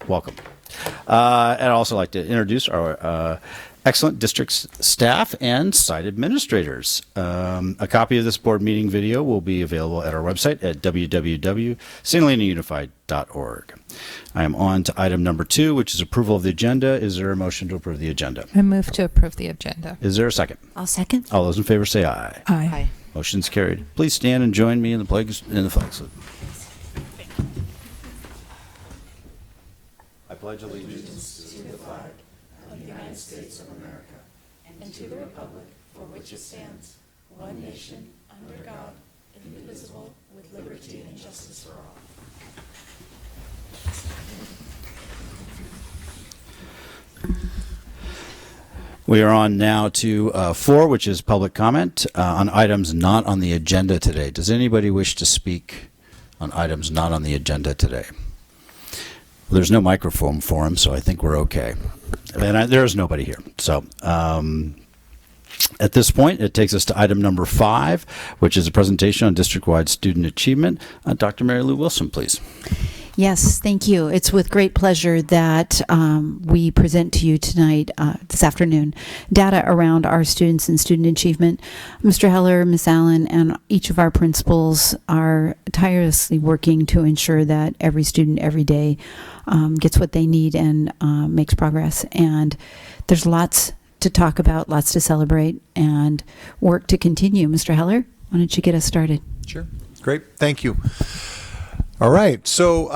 welcome. And I'd also like to introduce our excellent district staff and site administrators. A copy of this board meeting video will be available at our website at www.staniunified.org. I am on to item number 2, which is approval of the agenda. Is there a motion to approve the agenda? I move to approve the agenda. Is there a second? I'll second. All those in favor say aye. Aye. Motion's carried. Please stand and join me in the flag salute. I pledge allegiance to the flag of the United States of America and to the republic for which it stands, one nation, under God, indivisible, with liberty and justice for all. We are on now to 4, which is public comment on items not on the agenda today. Does anybody wish to speak on items not on the agenda today? Well, there's no microphone for him, so I think we're okay. And there is nobody here. So at this point, it takes us to item number 5, which is a presentation on district-wide student achievement. Dr. Mary Lou Wilson, please. Yes, thank you. It's with great pleasure that we present to you tonight, this afternoon, data around our students and student achievement. Mr. Heller, Ms. Allen, and each of our principals are tirelessly working to ensure that every student every day gets what they need and makes progress. And there's lots to talk about, lots to celebrate, and work to continue. Mr. Heller, why don't you get us started? Sure. Great. Thank you. All right. So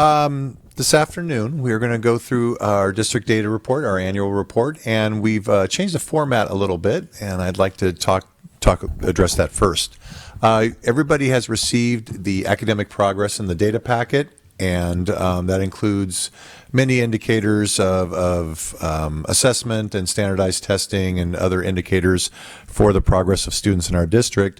this afternoon, we are going to go through our district data report, our annual report, and we've changed the format a little bit, and I'd like to address that first. Everybody has received the academic progress in the data packet, and that includes many indicators of assessment and standardized testing and other indicators for the progress of students in our district.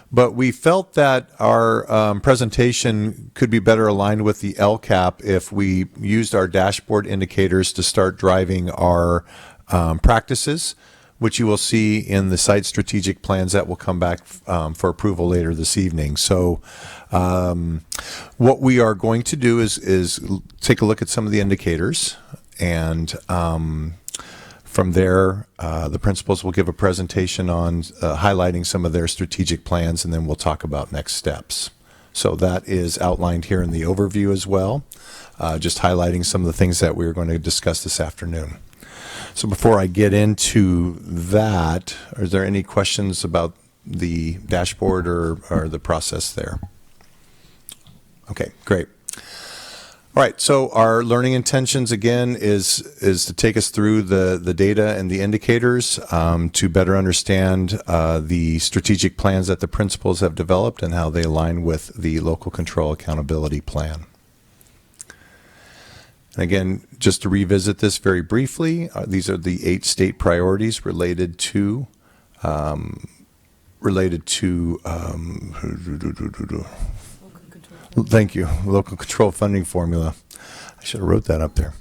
But we felt that our presentation could be better aligned with the LCAP if we used our dashboard indicators to start driving our practices, which you will see in the site strategic plans that will come back for approval later this evening. So what we are going to do is take a look at some of the indicators, and from there, the principals will give a presentation on highlighting some of their strategic plans, and then we'll talk about next steps. So that is outlined here in the overview as well, just highlighting some of the things that we're going to discuss this afternoon. So before I get into that, are there any questions about the dashboard or the process there? Okay, great. All right, so our learning intentions, again, is to take us through the data and the indicators to better understand the strategic plans that the principals have developed and how they align with the local control accountability plan. And again, just to revisit this very briefly, these are the 8 state priorities related to thank you, local control funding formula. I should have wrote that up there.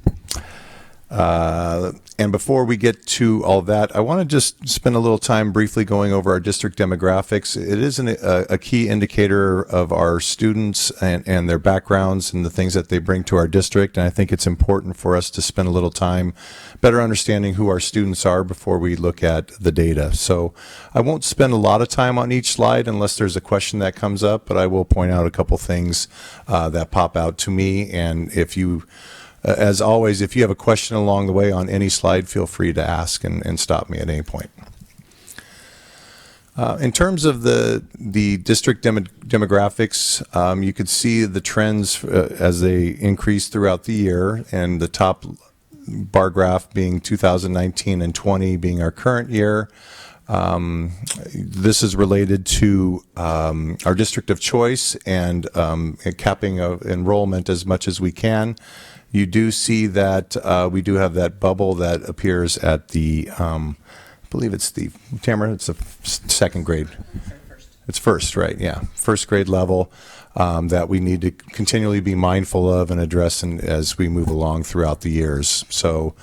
And before we get to all that, I want to just spend a little time briefly going over our district demographics. It is a key indicator of our students and their backgrounds and the things that they bring to our district. And I think it's important for us to spend a little time better understanding who our students are before we look at the data. So I won't spend a lot of time on each slide unless there's a question that comes up, but I will point out a couple things that pop out to me. And if you as always, if you have a question along the way on any slide, feel free to ask and stop me at any point. In terms of the district demographics, you could see the trends as they increase throughout the year, and the top bar graph being 2019 and 20 being our current year. This is related to our district of choice and capping of enrollment as much as we can. You do see that we do have that bubble that appears at the, I believe it's the, Tamara, it's the second grade. It's first, right? Yeah, first grade level that we need to continually be mindful of and address as we move along throughout the years. So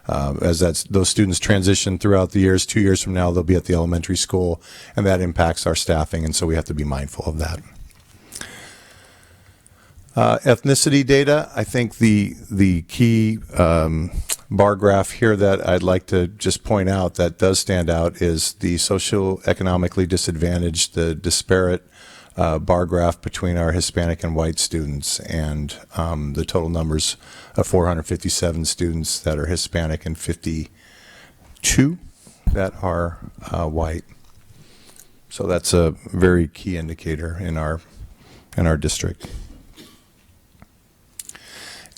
as those students transition throughout the years, 2 years from now, they'll be at the elementary school, and that impacts our staffing, and so we have to be mindful of that. Ethnicity data, I think the key bar graph here that I'd like to just point out that does stand out is the socioeconomically disadvantaged, the disparate bar graph between our Hispanic and white students, and the total numbers of 457 students that are Hispanic and 52 that are white. So that's a very key indicator in our district.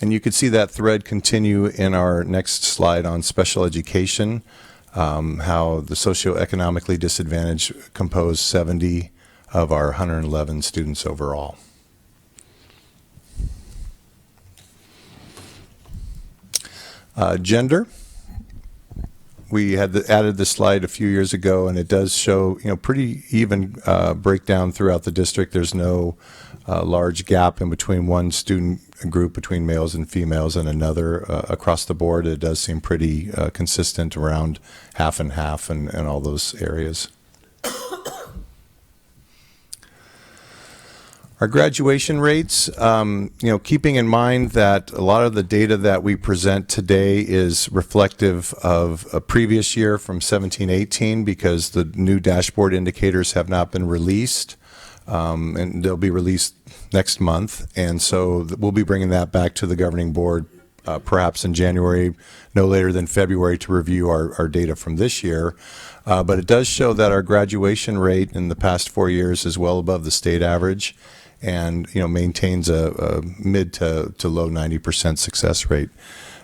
And you could see that thread continue in our next slide on special education, how the socioeconomically disadvantaged compose 70 of our 111 students overall. Gender. We had added this slide a few years ago, and it does show, pretty even breakdown throughout the district. There's no large gap in between one student group between males and females and another across the board. It does seem pretty consistent around half and half and all those areas. Our graduation rates, keeping in mind that a lot of the data that we present today is reflective of a previous year from 17-18 because the new dashboard indicators have not been released, and they'll be released next month. And so we'll be bringing that back to the governing board perhaps in January, no later than February, to review our data from this year. But it does show that our graduation rate in the past 4 years is well above the state average, and maintains a mid to low 90% success rate.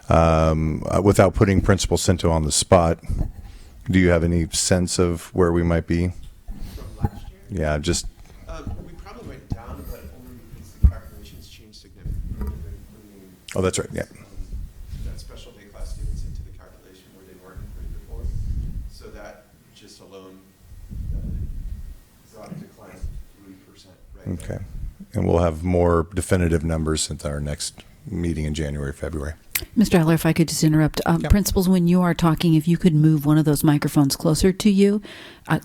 Without putting Principal Cinto on the spot, do you have any sense of where we might be? From last year? Yeah, just. We probably went down, but only because the calculations changed significantly. Bringing, Oh, that's right. Yeah. that special day class students into the calculation where they weren't included before. So that just alone brought a decline of 3%. Right? Okay. And we'll have more definitive numbers at our next meeting in January, February. Mr. Heller, if I could just interrupt. Principals, when you are talking, if you could move one of those microphones closer to you.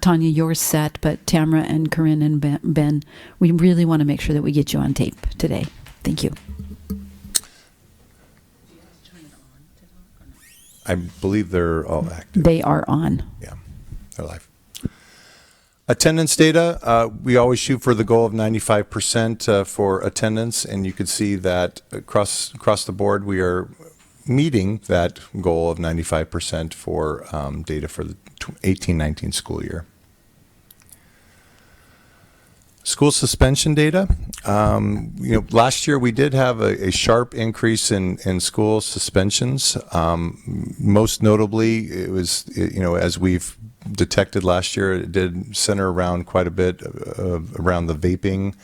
Tanya, you're set, but Tamara and Corinne and Ben, we really want to make sure that we get you on tape today. Thank you. I believe they're all active. They are on. Yeah, they're live. Attendance data, we always shoot for the goal of 95% for attendance, and you can see that across the board we are meeting that goal of 95% for data for the 18-19 school year. School suspension data. Last year we did have a sharp increase in school suspensions. Most notably, it was, as we've detected last year, it did center around quite a bit around the vaping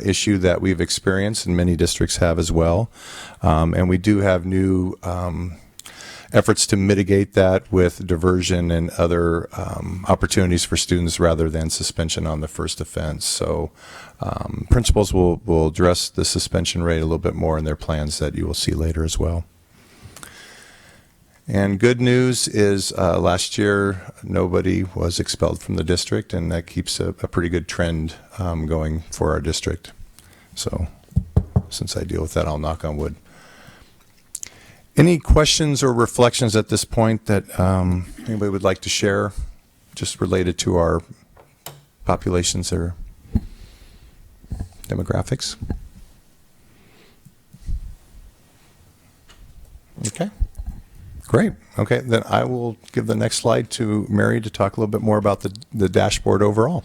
issue that we've experienced, and many districts have as well. And we do have new efforts to mitigate that with diversion and other opportunities for students rather than suspension on the first offense. So principals will address the suspension rate a little bit more in their plans that you will see later as well. And good news is last year nobody was expelled from the district, and that keeps a pretty good trend going for our district. So since I deal with that, I'll knock on wood. Any questions or reflections at this point that anybody would like to share, just related to our populations or demographics? Okay. Great. Okay, then I will give the next slide to Mary to talk a little bit more about the dashboard overall.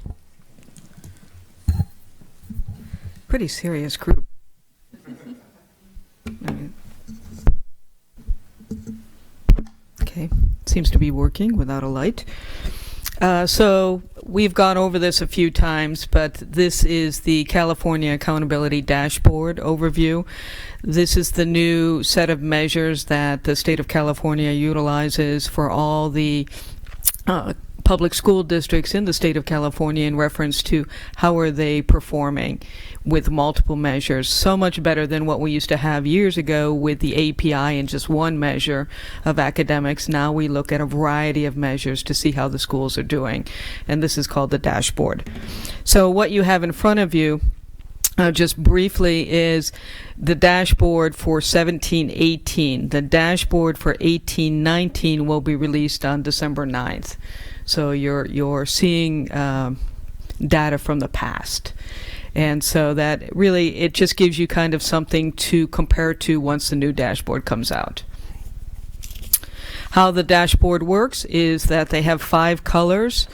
Pretty serious group. Okay, seems to be working without a light. So we've gone over this a few times, but this is the California Accountability Dashboard overview. This is the new set of measures that the state of California utilizes for all the public school districts in the state of California in reference to how are they performing with multiple measures. So much better than what we used to have years ago with the API and just one measure of academics. Now we look at a variety of measures to see how the schools are doing, and this is called the dashboard. So what you have in front of you just briefly, is the dashboard for 17-18. The dashboard for 18-19 will be released on December 9th. So you're seeing data from the past. And so that really, it just gives you kind of something to compare to once the new dashboard comes out. How the dashboard works is that they have 5 colors.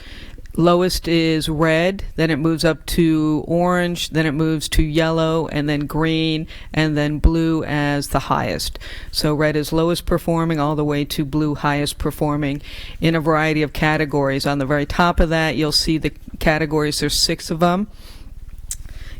Lowest is red, then it moves up to orange, then it moves to yellow, and then green, and then blue as the highest. So red is lowest performing all the way to blue highest performing in a variety of categories. On the very top of that, you'll see the categories. There's 6 of them.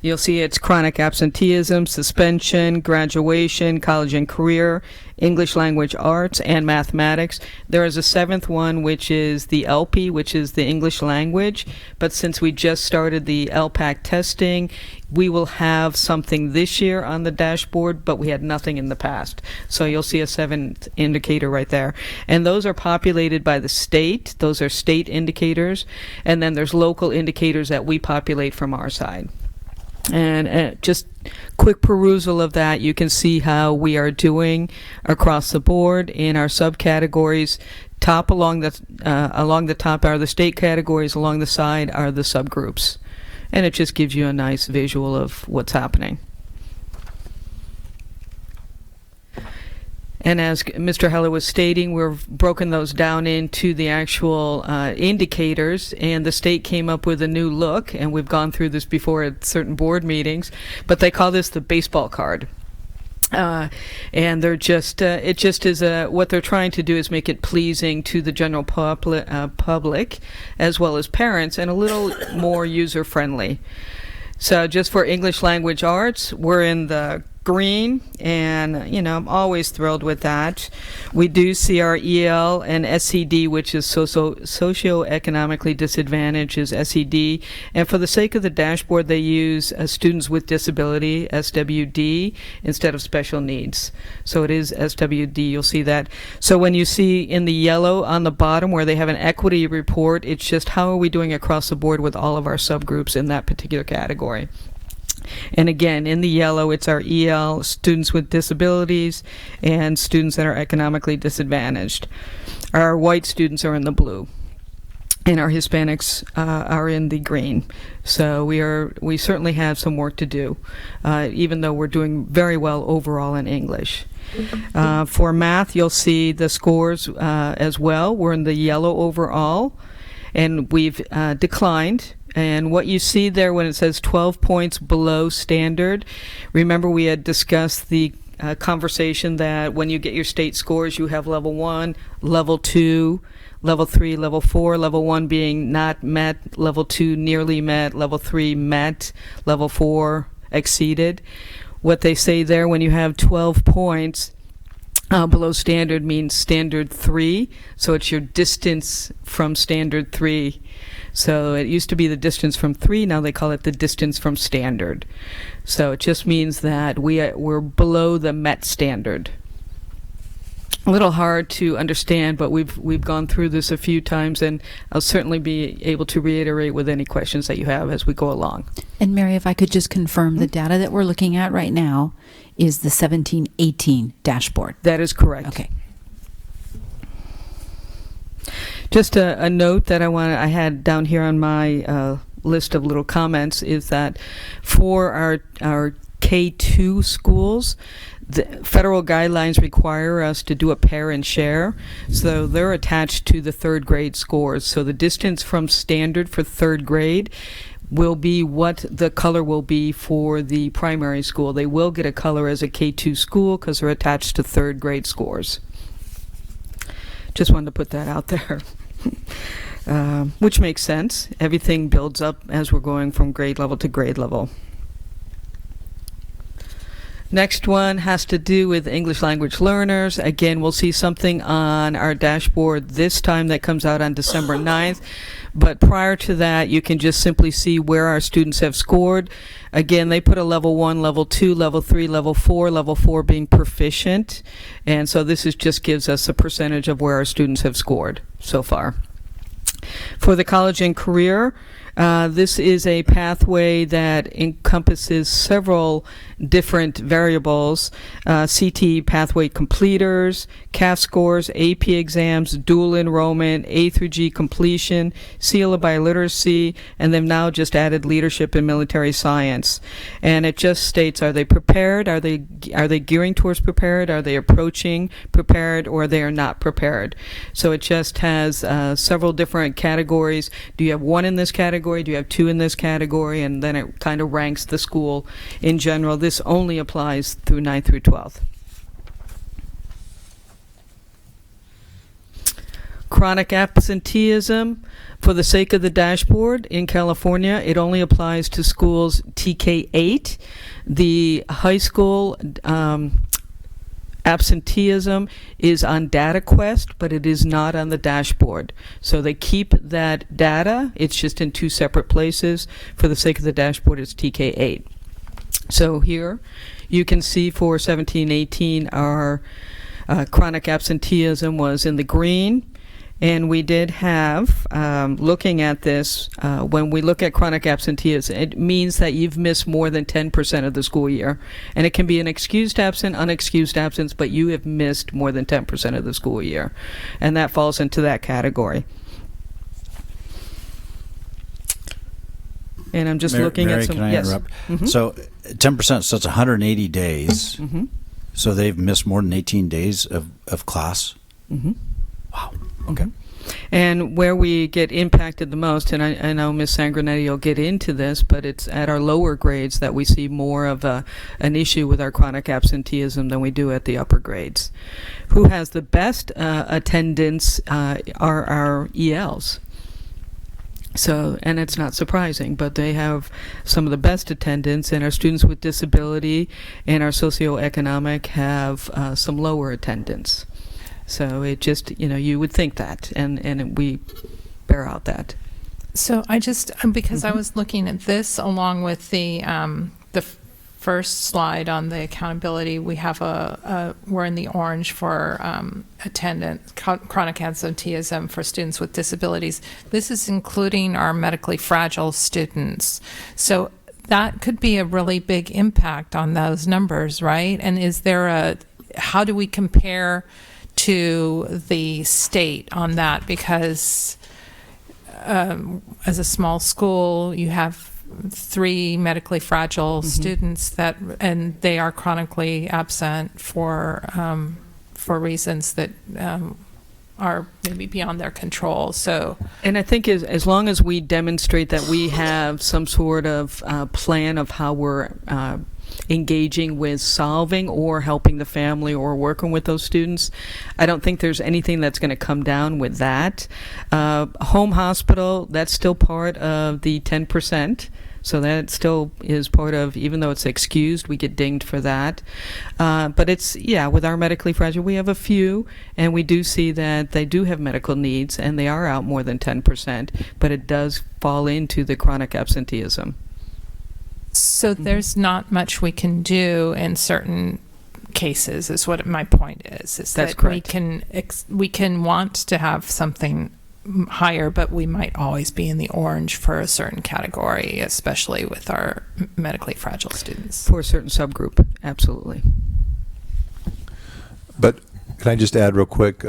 You'll see it's chronic absenteeism, suspension, graduation, college and career, English language arts, and mathematics. There is a 7th one, which is the LP, which is the English language. But since we just started the LPAC testing, we will have something this year on the dashboard, but we had nothing in the past. So you'll see a 7th indicator right there. And those are populated by the state. Those are state indicators. And then there's local indicators that we populate from our side. And just quick perusal of that, you can see how we are doing across the board in our subcategories. Along the top are the state categories, along the side are the subgroups. And it just gives you a nice visual of what's happening. And as Mr. Heller was stating, we've broken those down into the actual indicators, and the state came up with a new look, and we've gone through this before at certain board meetings, but they call this the baseball card. And they're just, it just is what they're trying to do is make it pleasing to the general public as well as parents, and a little more user-friendly. So just for English language arts, we're in the green, and I'm always thrilled with that. We do see our EL and SED, which is socioeconomically disadvantaged, is SED, and for the sake of the dashboard they use students with disability, SWD, instead of special needs. So it is SWD, you'll see that. So when you see in the yellow on the bottom where they have an equity report, it's just how are we doing across the board with all of our subgroups in that particular category. And again, in the yellow, it's our EL, students with disabilities, and students that are economically disadvantaged. Our white students are in the blue, and our Hispanics are in the green. So we certainly have some work to do, even though we're doing very well overall in English. For math, you'll see the scores as well. We're in the yellow overall, and we've declined. And what you see there when it says 12 points below standard, remember we had discussed the conversation that when you get your state scores, you have level 1, level 2, level 3, level 4, level 1 being not met, level 2 nearly met, level 3 met, level 4 exceeded. What they say there, when you have 12 points below standard, means standard 3, so it's your distance from standard 3. So it used to be the distance from 3, now they call it the distance from standard. So it just means that we're below the MET standard. A little hard to understand, but we've gone through this a few times, and I'll certainly be able to reiterate with any questions that you have as we go along. And Mary, if I could just confirm, the data that we're looking at right now is the 17-18 dashboard. That is correct. Okay. Just a note that I had down here on my list of little comments is that for our K2 schools, the federal guidelines require us to do a pair and share, so they're attached to the 3rd grade scores. So the distance from standard for 3rd grade will be what the color will be for the primary school. They will get a color as a K2 school because they're attached to 3rd grade scores. Just wanted to put that out there. Which makes sense. Everything builds up as we're going from grade level to grade level. Next one has to do with English language learners. Again, we'll see something on our dashboard this time that comes out on December 9th. But prior to that, you can just simply see where our students have scored. Again, they put a level 1, level 2, level 3, level 4 being proficient. And so this just gives us a percentage of where our students have scored so far. For the college and career, This is a pathway that encompasses several different variables: CT pathway completers, CAF scores, AP exams, dual enrollment, A through G completion, seal of biliteracy, and they've now just added leadership in military science. And it just states, are they prepared? Are they gearing towards prepared? Are they approaching prepared, or they are not prepared? So it just has several different categories. Do you have one in this category? Do you have two in this category? And then it kind of ranks the school in general. This only applies through 9th through 12th. Chronic absenteeism. For the sake of the dashboard in California, it only applies to schools TK8. The high school absenteeism is on DataQuest, but it is not on the dashboard. So they keep that data. It's just in two separate places. For the sake of the dashboard, it's TK8. So here you can see for 17-18, our chronic absenteeism was in the green. And we did have, looking at this, when we look at chronic absenteeism, it means that you've missed more than 10% of the school year. And it can be an excused absence, unexcused absence, but you have missed more than 10% of the school year. And that falls into that category. And I'm just looking Mary, at some... can I interrupt? Mhm. So 10%, so it's 180 days. Mhm. So they've missed more than 18 days of class? Mhm. Wow. Okay. And where we get impacted the most, and I know Ms. Sangranetti will get into this, but it's at our lower grades that we see more of an issue with our chronic absenteeism than we do at the upper grades. Who has the best attendance are our ELs. So, and it's not surprising, but they have some of the best attendance, and our students with disability and our socioeconomic have some lower attendance. So it just, you would think that, and we bear out that. So I just, because I was looking at this along with the first slide on the accountability, we have we're in the orange for attendance, chronic absenteeism for students with disabilities. This is including our medically fragile students. So that could be a really big impact on those numbers, right? And how do we compare to the state on that? Because as a small school, you have 3 medically fragile students and they are chronically absent for reasons that are maybe beyond their control. So, and I think as long as we demonstrate that we have some sort of plan of how we're engaging with solving or helping the family or working with those students, I don't think there's anything that's going to come down with that. Home hospital, that's still part of the 10%. So that still is part of, even though it's excused, we get dinged for that. But it's, with our medically fragile, we have a few, and we do see that they do have medical needs, and they are out more than 10%, but it does fall into the chronic absenteeism. So there's not much we can do in certain cases, is what my point is. That's that correct. we can want to have something higher, but we might always be in the orange for a certain category, especially with our medically fragile students. For a certain subgroup, absolutely. But can I just add real quick,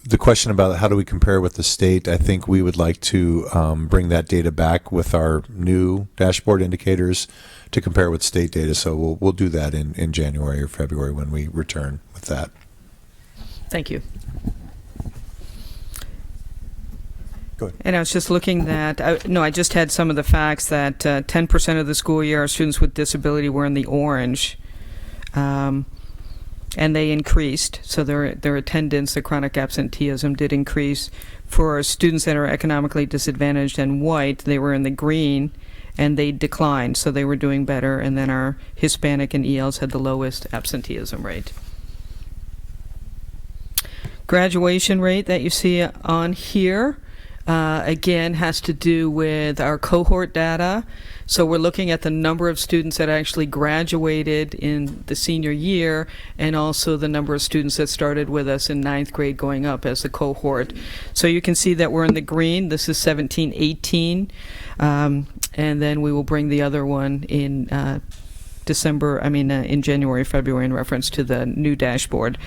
the question about how do we compare with the state, I think we would like to bring that data back with our new dashboard indicators to compare with state data. So we'll do that in January or February when we return with that. Thank you. Go ahead. And I was just looking that, I just had some of the facts that 10% of the school year, our students with disability were in the orange. And they increased, so their attendance, the chronic absenteeism did increase. For our students that are economically disadvantaged and white, they were in the green, and they declined, so they were doing better. And then our Hispanic and ELs had the lowest absenteeism rate. Graduation rate that you see on here, Again, has to do with our cohort data. So we're looking at the number of students that actually graduated in the senior year, and also the number of students that started with us in 9th grade going up as a cohort. So you can see that we're in the green. This is 17-18. And then we will bring the other one in in January, February, in reference to the new dashboard.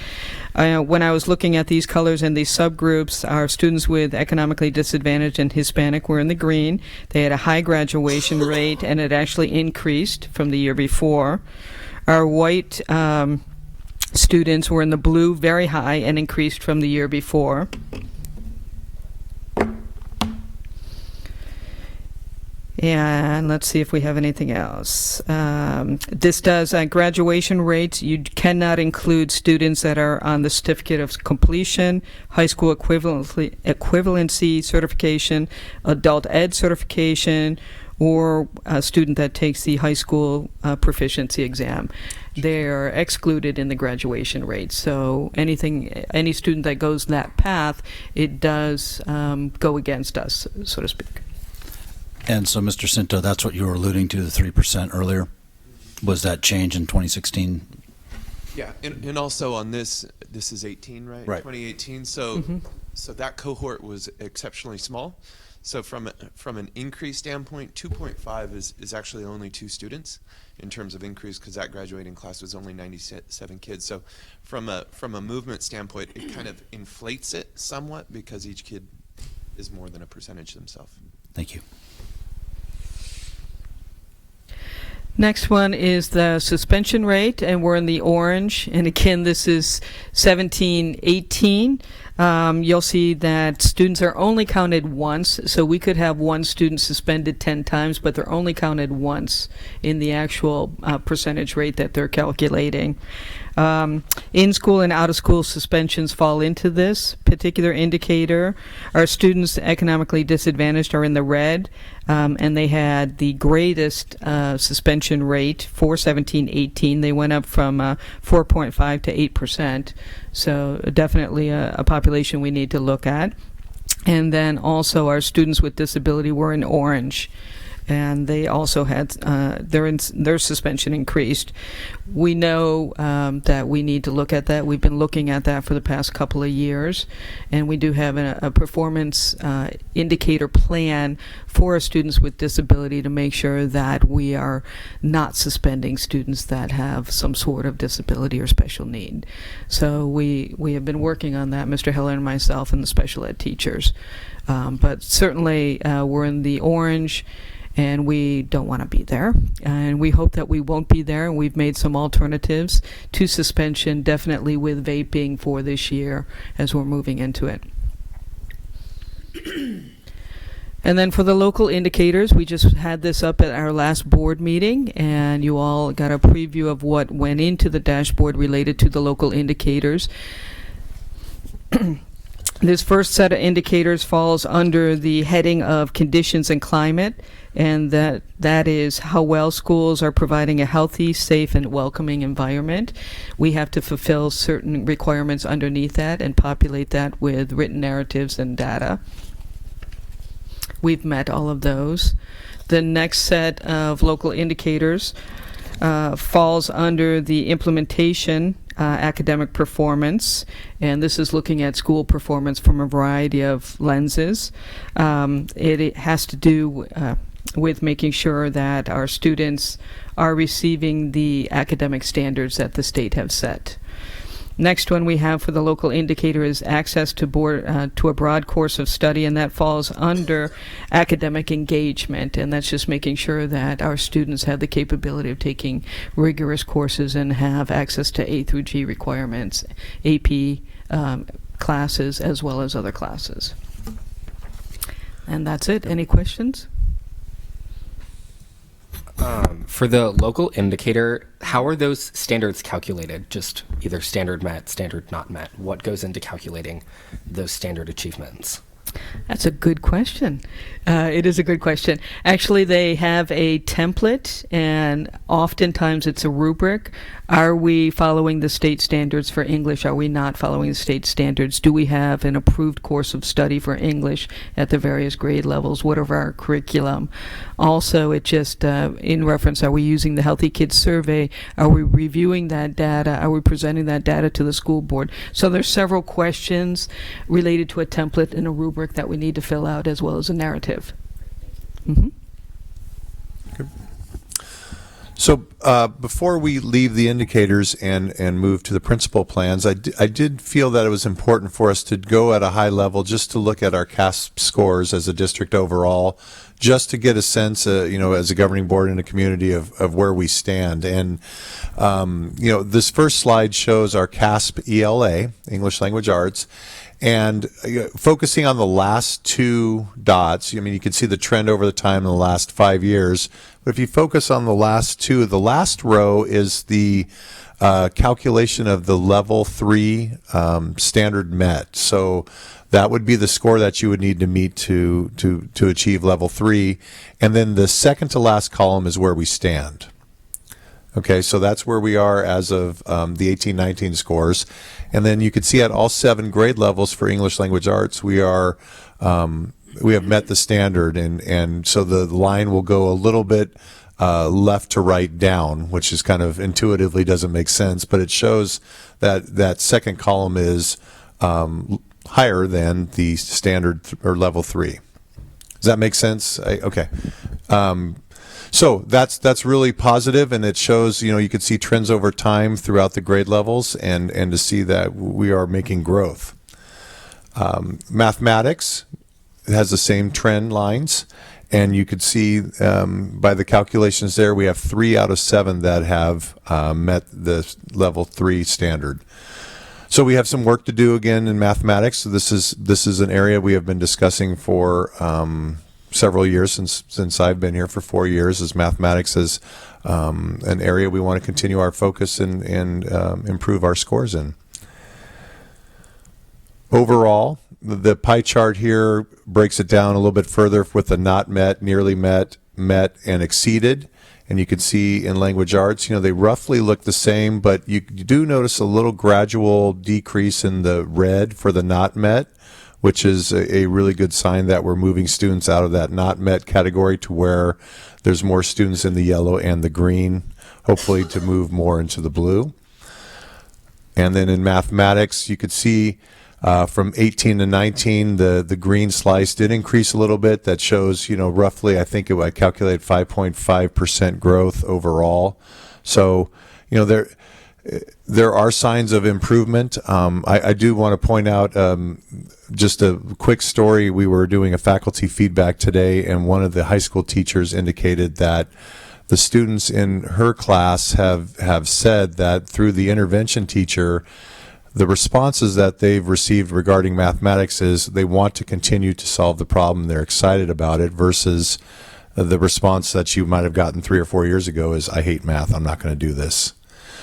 When I was looking at these colors and these subgroups, our students with economically disadvantaged and Hispanic were in the green. They had a high graduation rate, and it actually increased from the year before. Our white students were in the blue, very high, and increased from the year before. And let's see if we have anything else. This does graduation rates. You cannot include students that are on the certificate of completion, high school equivalency certification, adult ed certification, or a student that takes the high school proficiency exam. They are excluded in the graduation rate. So any student that goes that path, it does go against us, so to speak. And so, Mr. Cinto, that's what you were alluding to, the 3% earlier? Was that change in 2016? Yeah, and also on this is 18, right? Right. 2018. So so that cohort was exceptionally small. So from an increase standpoint, 2.5 is actually only 2 students in terms of increase, because that graduating class was only 97 kids. So from a movement standpoint, it kind of inflates it somewhat because each kid is more than a percentage themselves. Thank you. Next one is the suspension rate, and we're in the orange. And again, this is 17-18. You'll see that students are only counted once, so we could have one student suspended 10 times, but they're only counted once in the actual percentage rate that they're calculating. In-school and out-of-school suspensions fall into this particular indicator. Our students economically disadvantaged are in the red, and they had the greatest suspension rate for 17-18. They went up from 4.5 to 8%. So definitely a population we need to look at. And then also our students with disability were in orange, and they also had their suspension increased. We know that we need to look at that. We've been looking at that for the past couple of years, and we do have a performance indicator plan for our students with disability to make sure that we are not suspending students that have some sort of disability or special need. So we have been working on that, Mr. Heller and myself and the special ed teachers. But certainly we're in the orange, and we don't want to be there, and we hope that we won't be there. And we've made some alternatives to suspension, definitely with vaping for this year as we're moving into it. And then for the local indicators, we just had this up at our last board meeting, and you all got a preview of what went into the dashboard related to the local indicators. This first set of indicators falls under the heading of conditions and climate, and that is how well schools are providing a healthy, safe, and welcoming environment. We have to fulfill certain requirements underneath that and populate that with written narratives and data. We've met all of those. The next set of local indicators falls under the implementation academic performance, and this is looking at school performance from a variety of lenses. It has to do with making sure that our students are receiving the academic standards that the state have set. Next one we have for the local indicator is access to a broad course of study, and that falls under academic engagement, and that's just making sure that our students have the capability of taking rigorous courses and have access to A through G requirements, AP classes, as well as other classes. And that's it. Any questions? For the local indicator, how are those standards calculated? Just either standard met, standard not met. What goes into calculating those standard achievements? That's a good question. It is a good question. Actually, they have a template, and oftentimes it's a rubric. Are we following the state standards for English? Are we not following the state standards? Do we have an approved course of study for English at the various grade levels? What are our curriculum? Also, it just, in reference, are we using the Healthy Kids Survey? Are we reviewing that data? Are we presenting that data to the school board? So there's several questions related to a template and a rubric that we need to fill out, as well as a narrative. Mm-hmm. So before we leave the indicators and move to the principal plans, I did feel that it was important for us to go at a high level just to look at our CASP scores as a district overall, just to get a sense, as a governing board in a community of where we stand. And, this first slide shows our CASP ELA, English Language Arts, and focusing on the last two dots. I mean, you can see the trend over the time in the last 5 years. But if you focus on the last two, the last row is the calculation of the level 3 standard met. So that would be the score that you would need to meet to achieve level 3. And then the second to last column is where we stand. Okay, so that's where we are as of the 18-19 scores. And then you can see at all 7 grade levels for English Language Arts, we have met the standard, and so the line will go a little bit left to right down, which is kind of intuitively doesn't make sense, but it shows that second column is higher than the standard or level 3. Does that make sense? Okay. So that's really positive, and it shows, you can see trends over time throughout the grade levels, and to see that we are making growth. Mathematics has the same trend lines, and you could see by the calculations there, we have 3 out of 7 that have met the level 3 standard. So we have some work to do again in mathematics. So this is an area we have been discussing for several years, since I've been here for 4 years, as mathematics is an area we want to continue our focus and improve our scores in. Overall, the pie chart here breaks it down a little bit further with the not met, nearly met, met, and exceeded. And you can see in language arts, they roughly look the same, but you do notice a little gradual decrease in the red for the not met, which is a really good sign that we're moving students out of that not met category to where there's more students in the yellow and the green, hopefully to move more into the blue. And then in mathematics, you could see from 18 to 19, the green slice did increase a little bit. That shows, roughly, I think I calculated 5.5% growth overall. So, there are signs of improvement. I do want to point out just a quick story. We were doing a faculty feedback today, and one of the high school teachers indicated that the students in her class have said that through the intervention teacher, the responses that they've received regarding mathematics is they want to continue to solve the problem. They're excited about it, versus the response that you might have gotten 3 or 4 years ago is, I hate math, I'm not going to do this.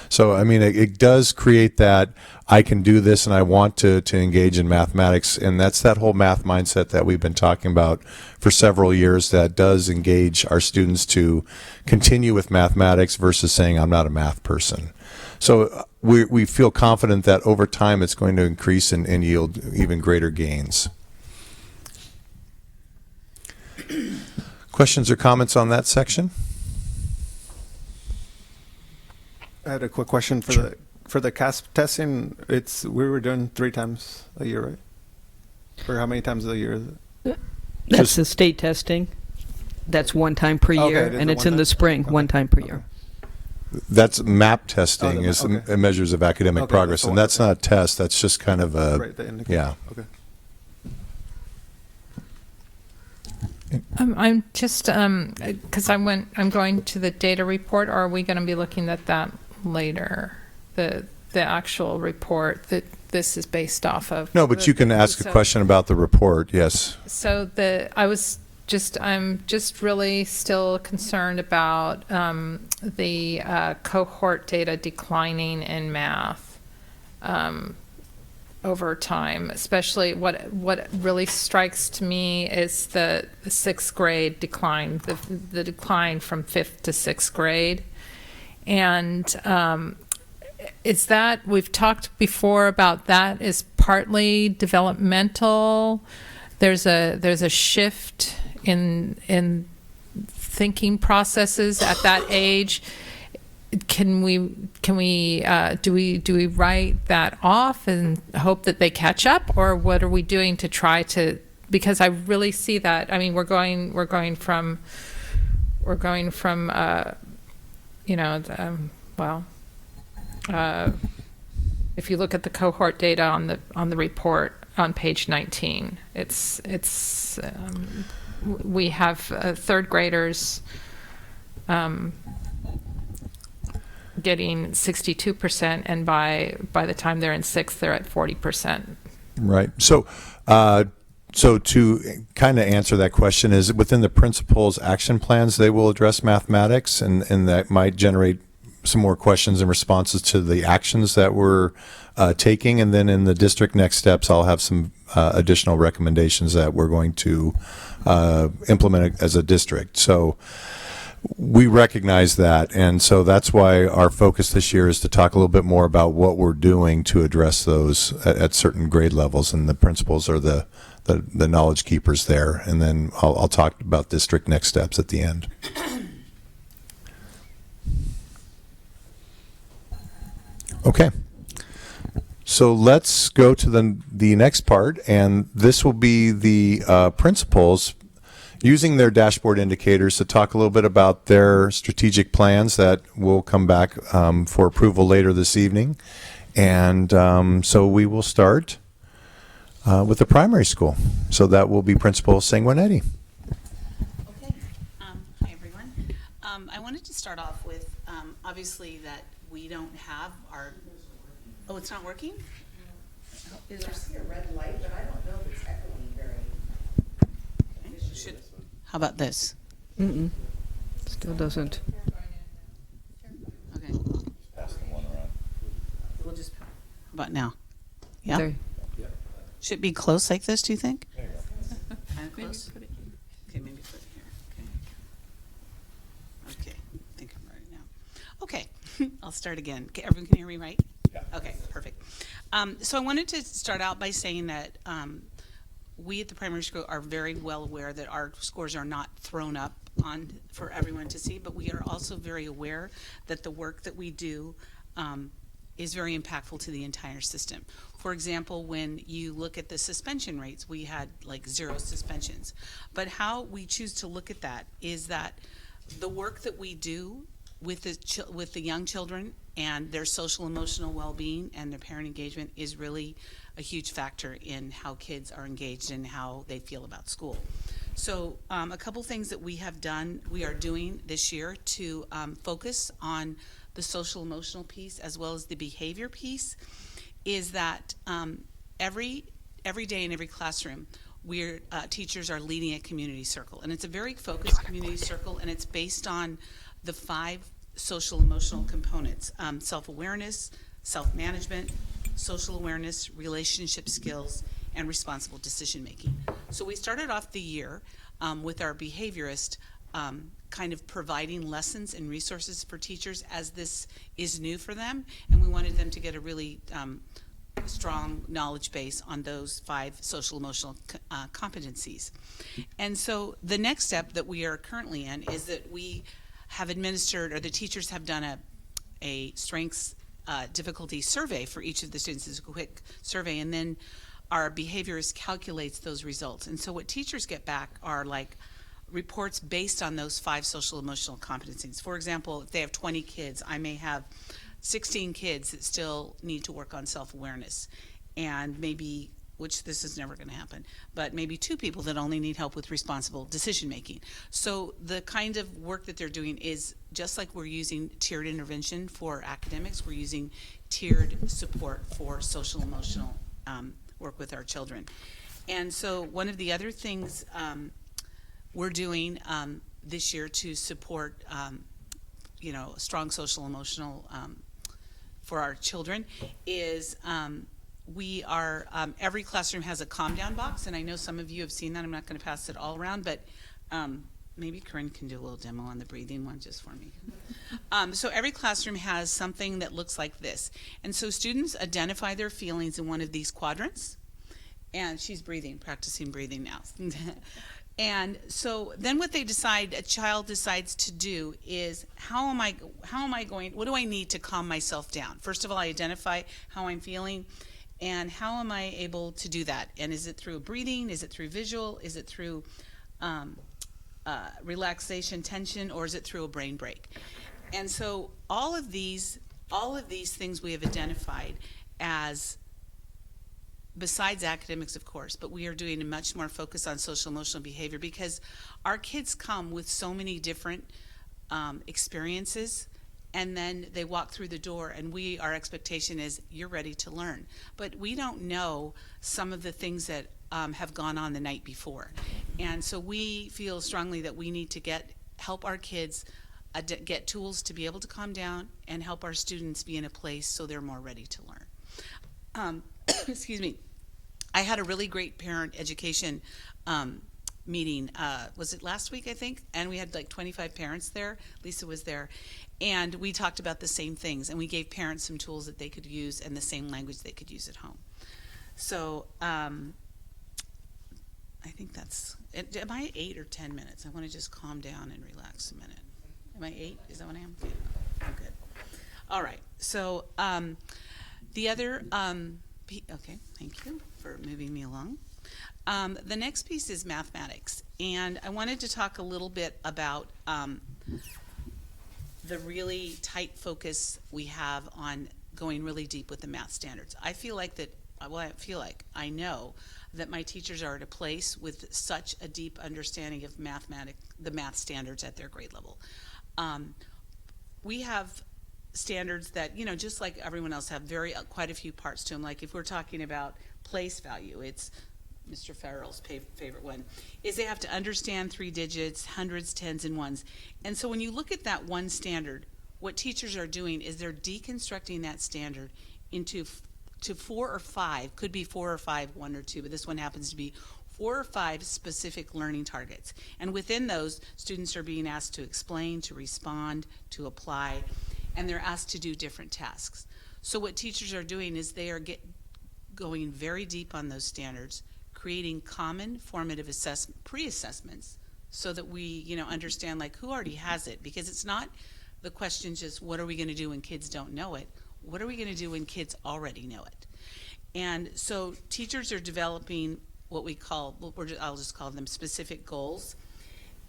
So, I mean, it does create that I can do this and I want to engage in mathematics. And that's that whole math mindset that we've been talking about for several years that does engage our students to continue with mathematics versus saying, I'm not a math person. So we feel confident that over time it's going to increase and yield even greater gains. Questions or comments on that section? I had a quick question for the CASP testing. We were doing 3 times a year, right? For how many times a year is it? That's the state testing. That's 1 time per year, it is and a it's in one the time? spring, Okay. 1 time per year. That's MAP testing, Oh, is okay. measures of academic Okay, progress, that's the and one, that's okay. not a test. That's just kind of a Right, the indicator. yeah. Okay. I'm just because I'm going to the data report. Or are we going to be looking at that later? The actual report that this is based off of. No, but you can ask a question about the report. Yes. So I'm just really still concerned about the cohort data declining in math. over time, especially what really strikes to me is the sixth grade decline, the decline from fifth to sixth grade. And is that, we've talked before about that, is partly developmental. There's a shift in thinking processes at that age. Do we write that off and hope that they catch up, or what are we doing to try to? Because I really see that. I mean, we're going from if you look at the cohort data on the report on page 19, we have third graders getting 62%, and by the time they're in sixth, they're at 40%. Right. So to kind of answer that question is within the principal's action plans, they will address mathematics, and that might generate some more questions and responses to the actions that we're taking. And then in the district next steps, I'll have some additional recommendations that we're going to implement as a district. So we recognize that, and so that's why our focus this year is to talk a little bit more about what we're doing to address those at certain grade levels, and the principals are the knowledge keepers there, and then I'll talk about district next steps at the end. Okay, so let's go to the next part, and this will be the principals using their dashboard indicators to talk a little bit about their strategic plans that will come back for approval later this evening. And so we will start with the primary school. So that will be Principal Sanguinetti. Okay. Hi, everyone. I wanted to start off with, obviously, that we don't have our... Oh, it's not working? Is there... I see a red light, but I don't know if it's echoing very... How about this? Still doesn't. Okay. We'll just... How about now? Yeah? There. Should it be close like this, do you think? There you go. Kind of close? Okay, maybe put it here. Okay. I think I'm ready now. Okay. I'll start again. Okay, everyone can hear me, right? Yeah. Okay, perfect. So I wanted to start out by saying that we at the primary school are very well aware that our scores are not thrown up for everyone to see, but we are also very aware that the work that we do is very impactful to the entire system. For example, when you look at the suspension rates, we had like 0 suspensions. But how we choose to look at that is that the work that we do with the young children and their social emotional well-being and their parent engagement is really a huge factor in how kids are engaged and how they feel about school. So a couple things that we are doing this year to focus on the social emotional piece as well as the behavior piece is that every day in every classroom teachers are leading a community circle, and it's a very focused community circle, and it's based on the 5 social emotional components: self-awareness, self-management, social awareness, relationship skills, and responsible decision making. So we started off the year with our behaviorist kind of providing lessons and resources for teachers as this is new for them, and we wanted them to get a really strong knowledge base on those 5 social emotional competencies. And so the next step that we are currently in is that we have administered, or the teachers have done a strengths difficulty survey for each of the students. It's a quick survey, and then our behaviorist calculates those results. And so what teachers get back are like reports based on those 5 social emotional competencies. For example, if they have 20 kids, I may have 16 kids that still need to work on self-awareness, and maybe, which this is never going to happen, but maybe 2 people that only need help with responsible decision making. So the kind of work that they're doing is just like we're using tiered intervention for academics, we're using tiered support for social emotional work with our children. And so one of the other things we're doing this year to support strong social emotional for our children is we are, every classroom has a calm down box, and I know some of you have seen that. I'm not going to pass it all around, but maybe Corinne can do a little demo on the breathing one just for me. So every classroom has something that looks like this. And so students identify their feelings in one of these quadrants. And she's breathing, practicing breathing now. And so then what they decide, a child decides to do is, how am I going, what do I need to calm myself down? First of all, I identify how I'm feeling, and how am I able to do that? And is it through breathing? Is it through visual? Is it through relaxation, tension, or is it through a brain break? And so all of these things we have identified as, besides academics, of course, but we are doing a much more focus on social emotional behavior, because our kids come with so many different experiences, and then they walk through the door, and our expectation is, you're ready to learn. But we don't know some of the things that have gone on the night before. And so we feel strongly that we need to help our kids get tools to be able to calm down, and help our students be in a place so they're more ready to learn. Excuse me. I had a really great parent education meeting. Was it last week, I think? And we had like 25 parents there. Lisa was there. And we talked about the same things. And we gave parents some tools that they could use, and the same language they could use at home. So I think that's, am I 8 or 10 minutes? I want to just calm down and relax a minute. Am I 8? Is that what I am? I'm good. All right. So the other, okay, thank you for moving me along. The next piece is mathematics. And I wanted to talk a little bit about the really tight focus we have on going really deep with the math standards. I feel like that, I know that my teachers are at a place with such a deep understanding of the math standards at their grade level. We have standards that, just like everyone else, have quite a few parts to them. Like if we're talking about place value, it's Mr. Farrell's favorite one, is they have to understand 3 digits, hundreds, tens, and ones. And so when you look at that one standard, what teachers are doing is they're deconstructing that standard into 4 or 5, could be 4 or 5, 1 or 2, but this one happens to be 4 or 5 specific learning targets. And within those, students are being asked to explain, to respond, to apply, and they're asked to do different tasks. So what teachers are doing is they are going very deep on those standards, creating common formative pre-assessments, so that we understand like who already has it, because it's not the question just what are we going to do when kids don't know it, what are we going to do when kids already know it? And so teachers are developing what we call, I'll just call them specific goals.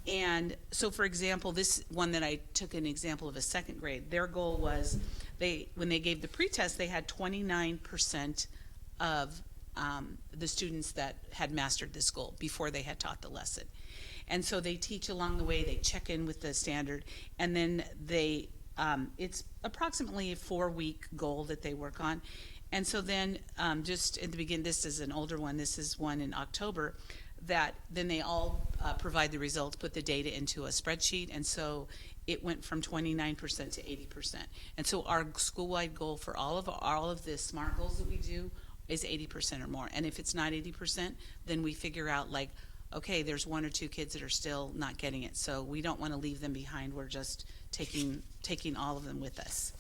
And so, for example, this one that I took an example of a second grade, their goal was, when they gave the pretest, they had 29% of the students that had mastered this goal before they had taught the lesson. And so they teach along the way, they check in with the standard, and then it's approximately a 4-week goal that they work on. And so then just at the beginning, this is an older one, this is one in October, that then they all provide the results, put the data into a spreadsheet, and so it went from 29% to 80%. And so our school-wide goal for all of the SMART goals that we do is 80% or more. And if it's not 80%, then we figure out like, okay, there's 1 or 2 kids that are still not getting it, so we don't want to leave them behind. We're just taking all of them with us.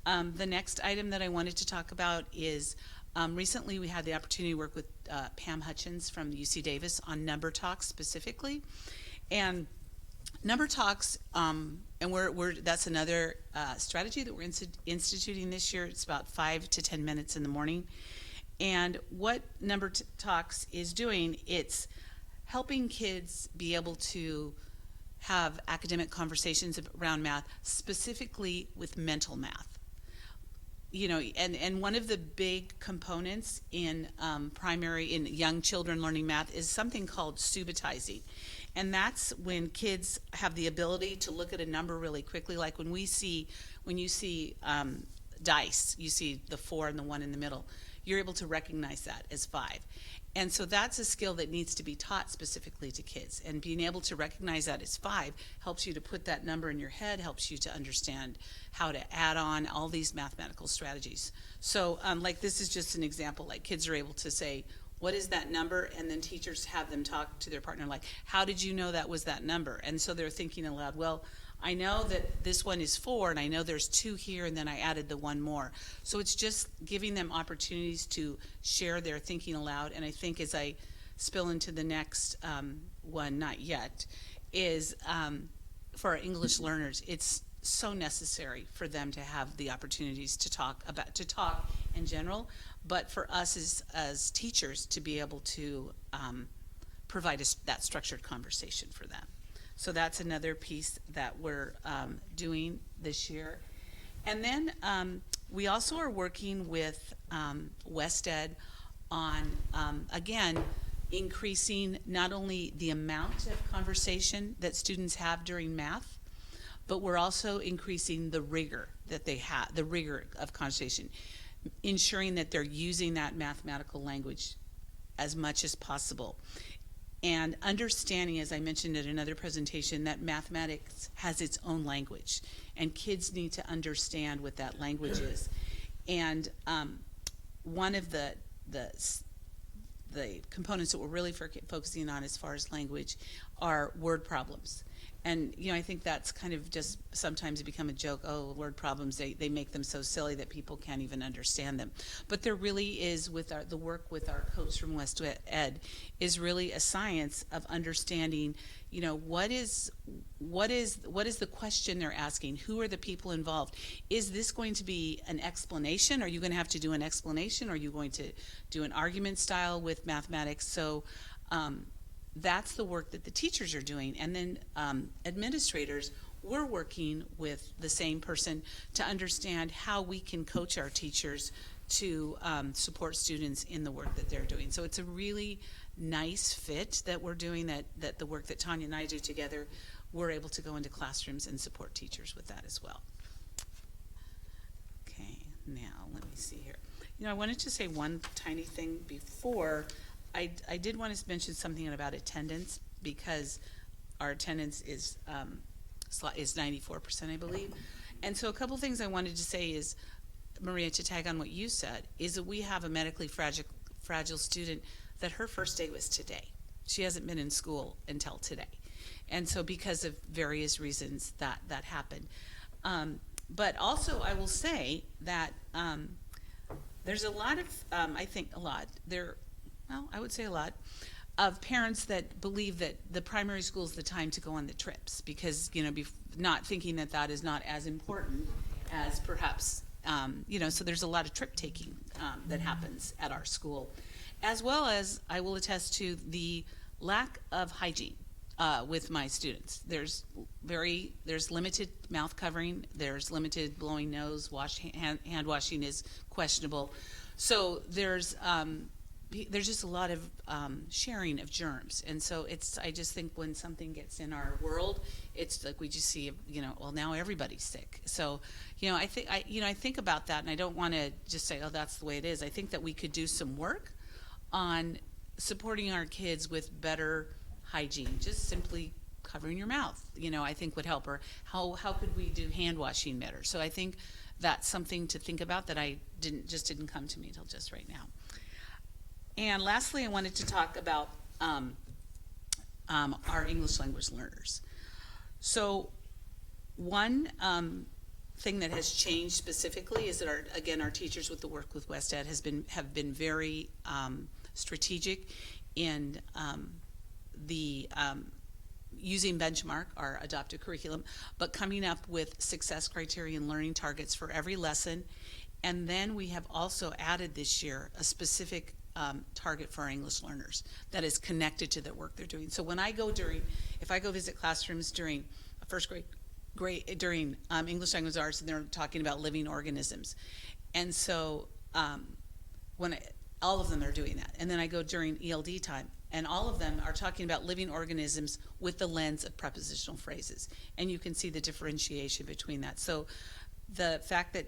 The next item that I wanted to talk about is recently we had the opportunity to work with Pam Hutchins from UC Davis on Number Talks specifically. And Number Talks, and that's another strategy that we're instituting this year. It's about 5 to 10 minutes in the morning. And what Number Talks is doing, it's helping kids be able to have academic conversations around math, specifically with mental math. And one of the big components in in young children learning math is something called subitizing. And that's when kids have the ability to look at a number really quickly. Like when you see dice, you see the 4 and the 1 in the middle. you're able to recognize that as 5. And so that's a skill that needs to be taught specifically to kids. And being able to recognize that as 5 helps you to put that number in your head, helps you to understand how to add on all these mathematical strategies. So like this is just an example, like kids are able to say, what is that number? And then teachers have them talk to their partner like, how did you know that was that number? And so they're thinking aloud, well, I know that this one is 4, and I know there's 2 here, and then I added the 1 more. So it's just giving them opportunities to share their thinking aloud. And I think as I spill into the next one, not yet, is for our English learners, it's so necessary for them to have the opportunities to talk in general, but for us as teachers to be able to provide that structured conversation for them. So that's another piece that we're doing this year. And then we also are working with WestEd on, again, increasing not only the amount of conversation that students have during math, but we're also increasing the rigor that they have, the rigor of conversation, ensuring that they're using that mathematical language as much as possible. And understanding, as I mentioned at another presentation, that mathematics has its own language, and kids need to understand what that language is. And one of the components that we're really focusing on as far as language are word problems. And, you know, I think that's kind of just sometimes become a joke. Oh, word problems, they make them so silly that people can't even understand them. But there really is, with the work with our coach from WestEd, is really a science of understanding, you know, what is the question they're asking? Who are the people involved? Is this going to be an explanation? Are you going to have to do an explanation? Are you going to do an argument style with mathematics? So, that's the work that the teachers are doing. And then administrators, we're working with the same person to understand how we can coach our teachers to support students in the work that they're doing. So it's a really nice fit that we're doing, that the work that Tanya and I do together, we're able to go into classrooms and support teachers with that as well. Okay, now let me see here. You know, I wanted to say one tiny thing before. I did want to mention something about attendance, because our attendance is 94%, I believe. And so a couple things I wanted to say is, Maria, to tag on what you said, is that we have a medically fragile student that her first day was today. She hasn't been in school until today. And so because of various reasons that happened. But also I will say that there's a lot of, I would say a lot of parents that believe that the primary school is the time to go on the trips, because, you know, not thinking that is not as important as perhaps, you know, so there's a lot of trip taking that happens at our school, as well as I will attest to the lack of hygiene with my students. There's limited mouth covering, there's limited blowing nose, hand washing is questionable. So there's just a lot of sharing of germs. And so I just think when something gets in our world, it's like we just see, you know, well, now everybody's sick. So, you know, I think about that, and I don't want to just say, oh, that's the way it is. I think that we could do some work on supporting our kids with better hygiene, just simply covering your mouth, you know, I think would help. Or how could we do hand washing better? So I think that's something to think about that didn't come to me until just right now. And lastly, I wanted to talk about our English language learners. So one thing that has changed specifically is that our teachers with the work with WestEd have been very strategic in using Benchmark, our adopted curriculum, but coming up with success criteria and learning targets for every lesson. And then we have also added this year a specific target for our English learners that is connected to the work they're doing. So when if I go visit classrooms during first grade during English language arts, and they're talking about living organisms, and so all of them are doing that. And then I go during ELD time, and all of them are talking about living organisms with the lens of prepositional phrases, and you can see the differentiation between that. So the fact that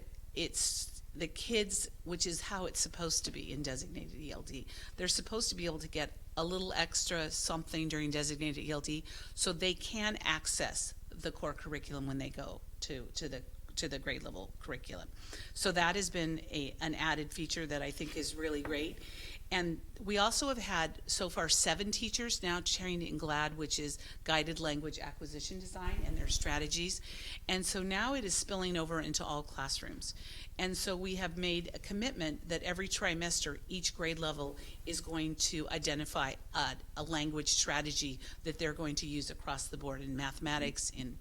the kids, which is how it's supposed to be in designated ELD, they're supposed to be able to get a little extra something during designated ELD so they can access the core curriculum when they go to the grade level curriculum. So that has been an added feature that I think is really great. And we also have had so far 7 teachers now trained in GLAD, which is guided language acquisition design, and their strategies. And so now it is spilling over into all classrooms. And so we have made a commitment that every trimester, each grade level is going to identify a language strategy that they're going to use across the board in mathematics, in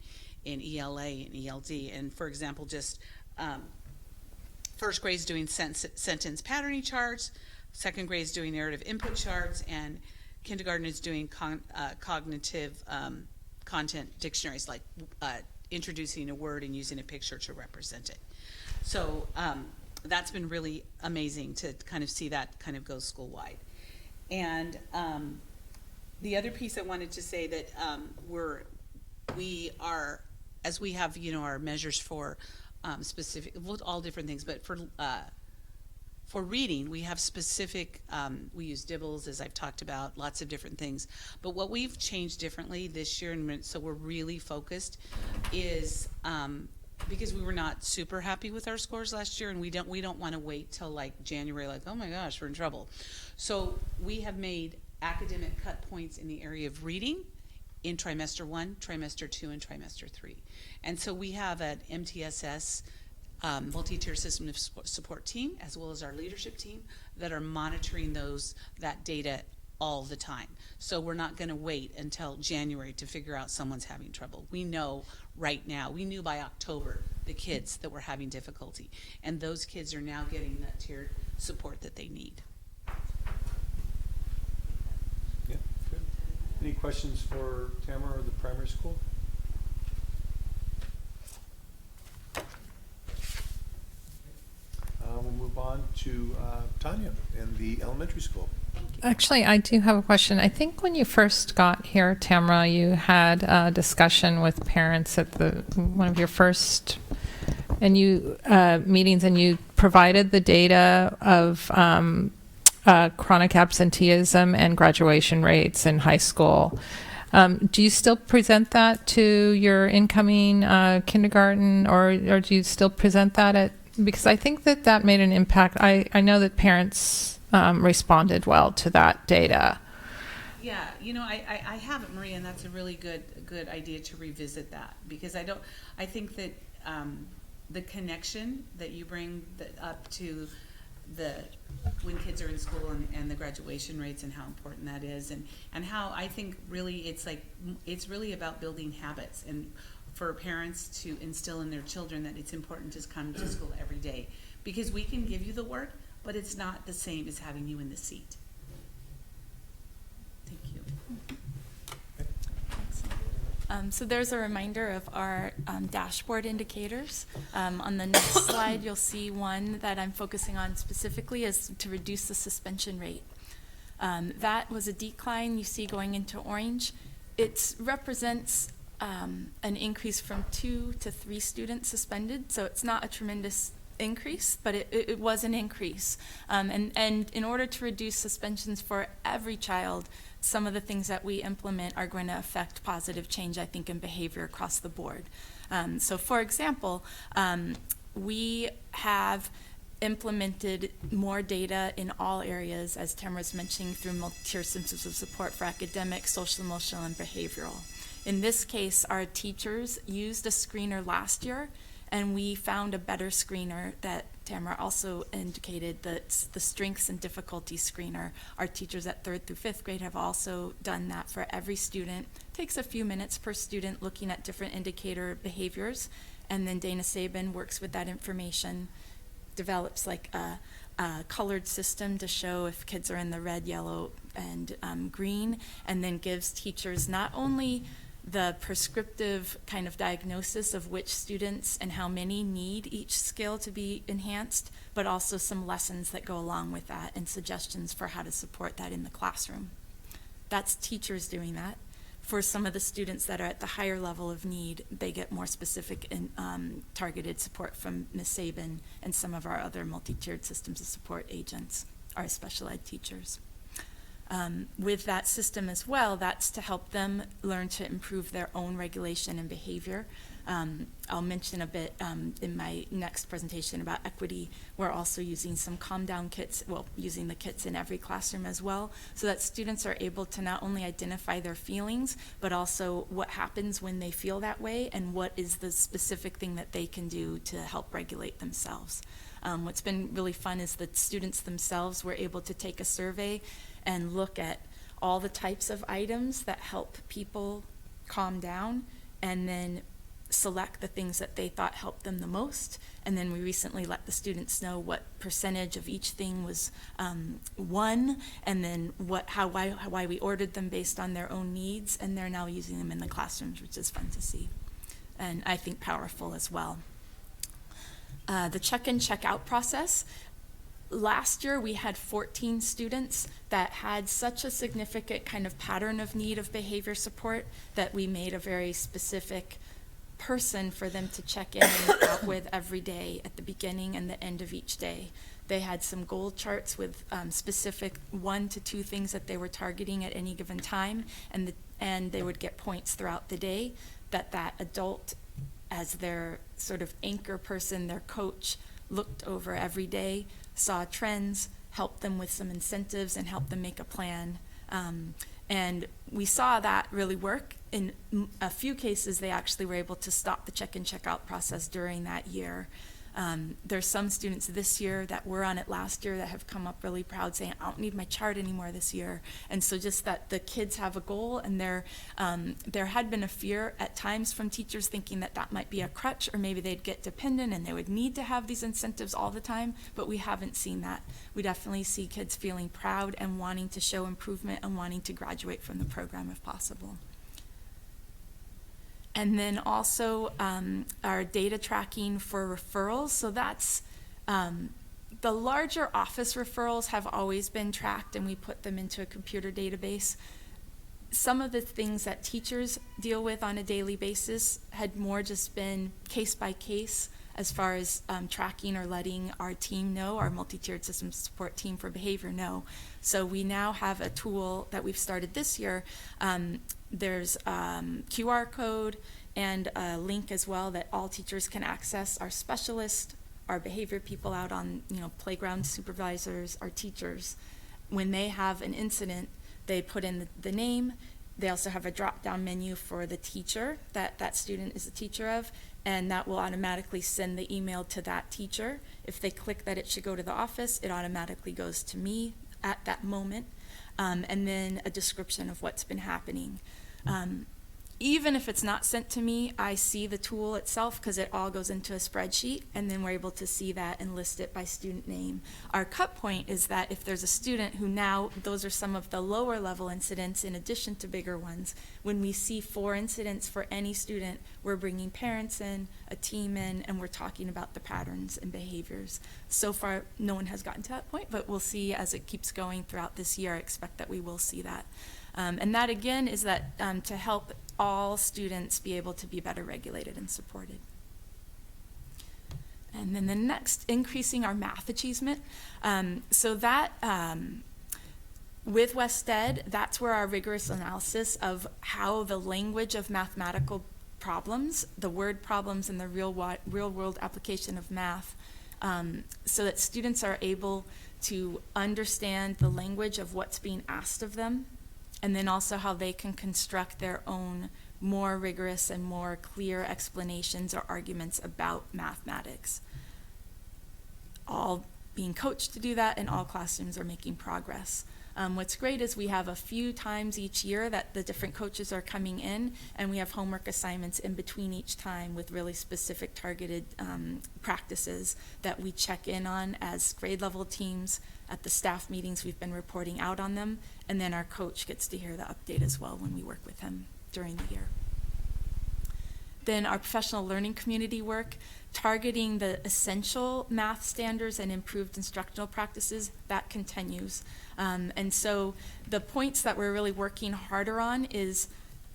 ELA and ELD. And for example, just first grade is doing sentence patterning charts, second grade is doing narrative input charts, and kindergarten is doing cognitive content dictionaries, like introducing a word and using a picture to represent it. So that's been really amazing to kind of see that kind of go school-wide. And the other piece I wanted to say that we are, as we have, our measures for specific, well, all different things, but for reading, we have specific, we use Dibbles, as I've talked about, lots of different things. But what we've changed differently this year, and so we're really focused, is because we were not super happy with our scores last year, and we don't want to wait till like January, like, oh my gosh, we're in trouble. So we have made academic cut points in the area of reading in trimester 1, trimester 2, and trimester 3. And so we have an MTSS multi-tier system of support team, as well as our leadership team, that are monitoring that data all the time. So we're not going to wait until January to figure out someone's having trouble. We know right now, we knew by October the kids that were having difficulty, and those kids are now getting that tiered support that they need. Yeah, good. Any questions for Tamara or the primary school? We'll move on to Tanya in the elementary school. Actually, I do have a question. I think when you first got here, Tamara, you had a discussion with parents at one of your first meetings, and you provided the data of chronic absenteeism and graduation rates in high school. Do you still present that to your incoming kindergarten, or do you still present that because I think that made an impact. I know that parents responded well to that data. Yeah, I haven't, Maria, and that's a really good idea to revisit that, because I think that the connection that you bring up to when kids are in school and the graduation rates and how important that is, and how I think really it's really about building habits, and for parents to instill in their children that it's important to come to school every day, because we can give you the work, but it's not the same as having you in the seat. Thank you. So there's a reminder of our dashboard indicators. On the next slide, you'll see one that I'm focusing on specifically is to reduce the suspension rate. That was a decline you see going into orange. It represents an increase from 2 to 3 students suspended, so it's not a tremendous increase, but it was an increase. And in order to reduce suspensions for every child, some of the things that we implement are going to affect positive change, I think, in behavior across the board. So for example, we have implemented more data in all areas, as Tamara's mentioning, through multi-tier systems of support for academic, social, emotional, and behavioral. In this case, our teachers used a screener last year, and we found a better screener that Tamara also indicated, that the strengths and difficulty screener. Our teachers at 3rd through 5th grade have also done that for every student. It takes a few minutes per student looking at different indicator behaviors, and then Dana Sabin works with that information, develops like a colored system to show if kids are in the red, yellow, and green, and then gives teachers not only the prescriptive kind of diagnosis of which students and how many need each skill to be enhanced, but also some lessons that go along with that and suggestions for how to support that in the classroom. That's teachers doing that. for some of the students that are at the higher level of need, they get more specific and targeted support from Ms. Sabin and some of our other multi-tiered systems of support agents, our special ed teachers. With that system as well, that's to help them learn to improve their own regulation and behavior. I'll mention a bit in my next presentation about equity. We're also using some calm down kits, well, using the kits in every classroom as well, so that students are able to not only identify their feelings, but also what happens when they feel that way and what is the specific thing that they can do to help regulate themselves. What's been really fun is that students themselves were able to take a survey and look at all the types of items that help people calm down, and then select the things that they thought helped them the most. And then we recently let the students know what percentage of each thing was won, and then why we ordered them based on their own needs, and they're now using them in the classrooms, which is fun to see, and I think powerful as well. The check-in, check-out process. Last year we had 14 students that had such a significant kind of pattern of need of behavior support that we made a very specific person for them to check in and out with every day at the beginning and the end of each day. They had some goal charts with specific 1 to 2 things that they were targeting at any given time, and they would get points throughout the day that adult, as their sort of anchor person, their coach, looked over every day, saw trends, helped them with some incentives, and helped them make a plan. And we saw that really work. In a few cases, they actually were able to stop the check-in, check-out process during that year. There's some students this year that were on it last year that have come up really proud saying, I don't need my chart anymore this year. And so just that the kids have a goal, and there had been a fear at times from teachers thinking that that might be a crutch, or maybe they'd get dependent and they would need to have these incentives all the time, but we haven't seen that. We definitely see kids feeling proud and wanting to show improvement and wanting to graduate from the program if possible. And then also our data tracking for referrals. So that's the larger office referrals have always been tracked, and we put them into a computer database. Some of the things that teachers deal with on a daily basis had more just been case by case as far as tracking or letting our team know, our multi-tiered systems support team for behavior know. So we now have a tool that we've started this year. There's QR code and a link as well that all teachers can access. Our specialists, our behavior people out on playground supervisors, our teachers. When they have an incident, they put in the name. They also have a drop-down menu for the teacher that student is a teacher of, and that will automatically send the email to that teacher. If they click that it should go to the office, it automatically goes to me at that moment, and then a description of what's been happening. Even if it's not sent to me, I see the tool itself because it all goes into a spreadsheet, and then we're able to see that and list it by student name. Our cut point is that if there's a student who now, those are some of the lower level incidents in addition to bigger ones, when we see 4 incidents for any student, we're bringing parents in, a team in, and we're talking about the patterns and behaviors. So far, no one has gotten to that point, but we'll see as it keeps going throughout this year. I expect that we will see that. And that, again, is that to help all students be able to be better regulated and supported. And then the next, increasing our math achievement. So that, with WestEd, that's where our rigorous analysis of how the language of mathematical problems, the word problems and the real world application of math, so that students are able to understand the language of what's being asked of them, and then also how they can construct their own more rigorous and more clear explanations or arguments about mathematics. All being coached to do that, and all classrooms are making progress. What's great is we have a few times each year that the different coaches are coming in, and we have homework assignments in between each time with really specific targeted practices that we check in on as grade level teams. At the staff meetings, we've been reporting out on them, and then our coach gets to hear the update as well when we work with him during the year. Then our professional learning community work, targeting the essential math standards and improved instructional practices, that continues. And so the points that we're really working harder on is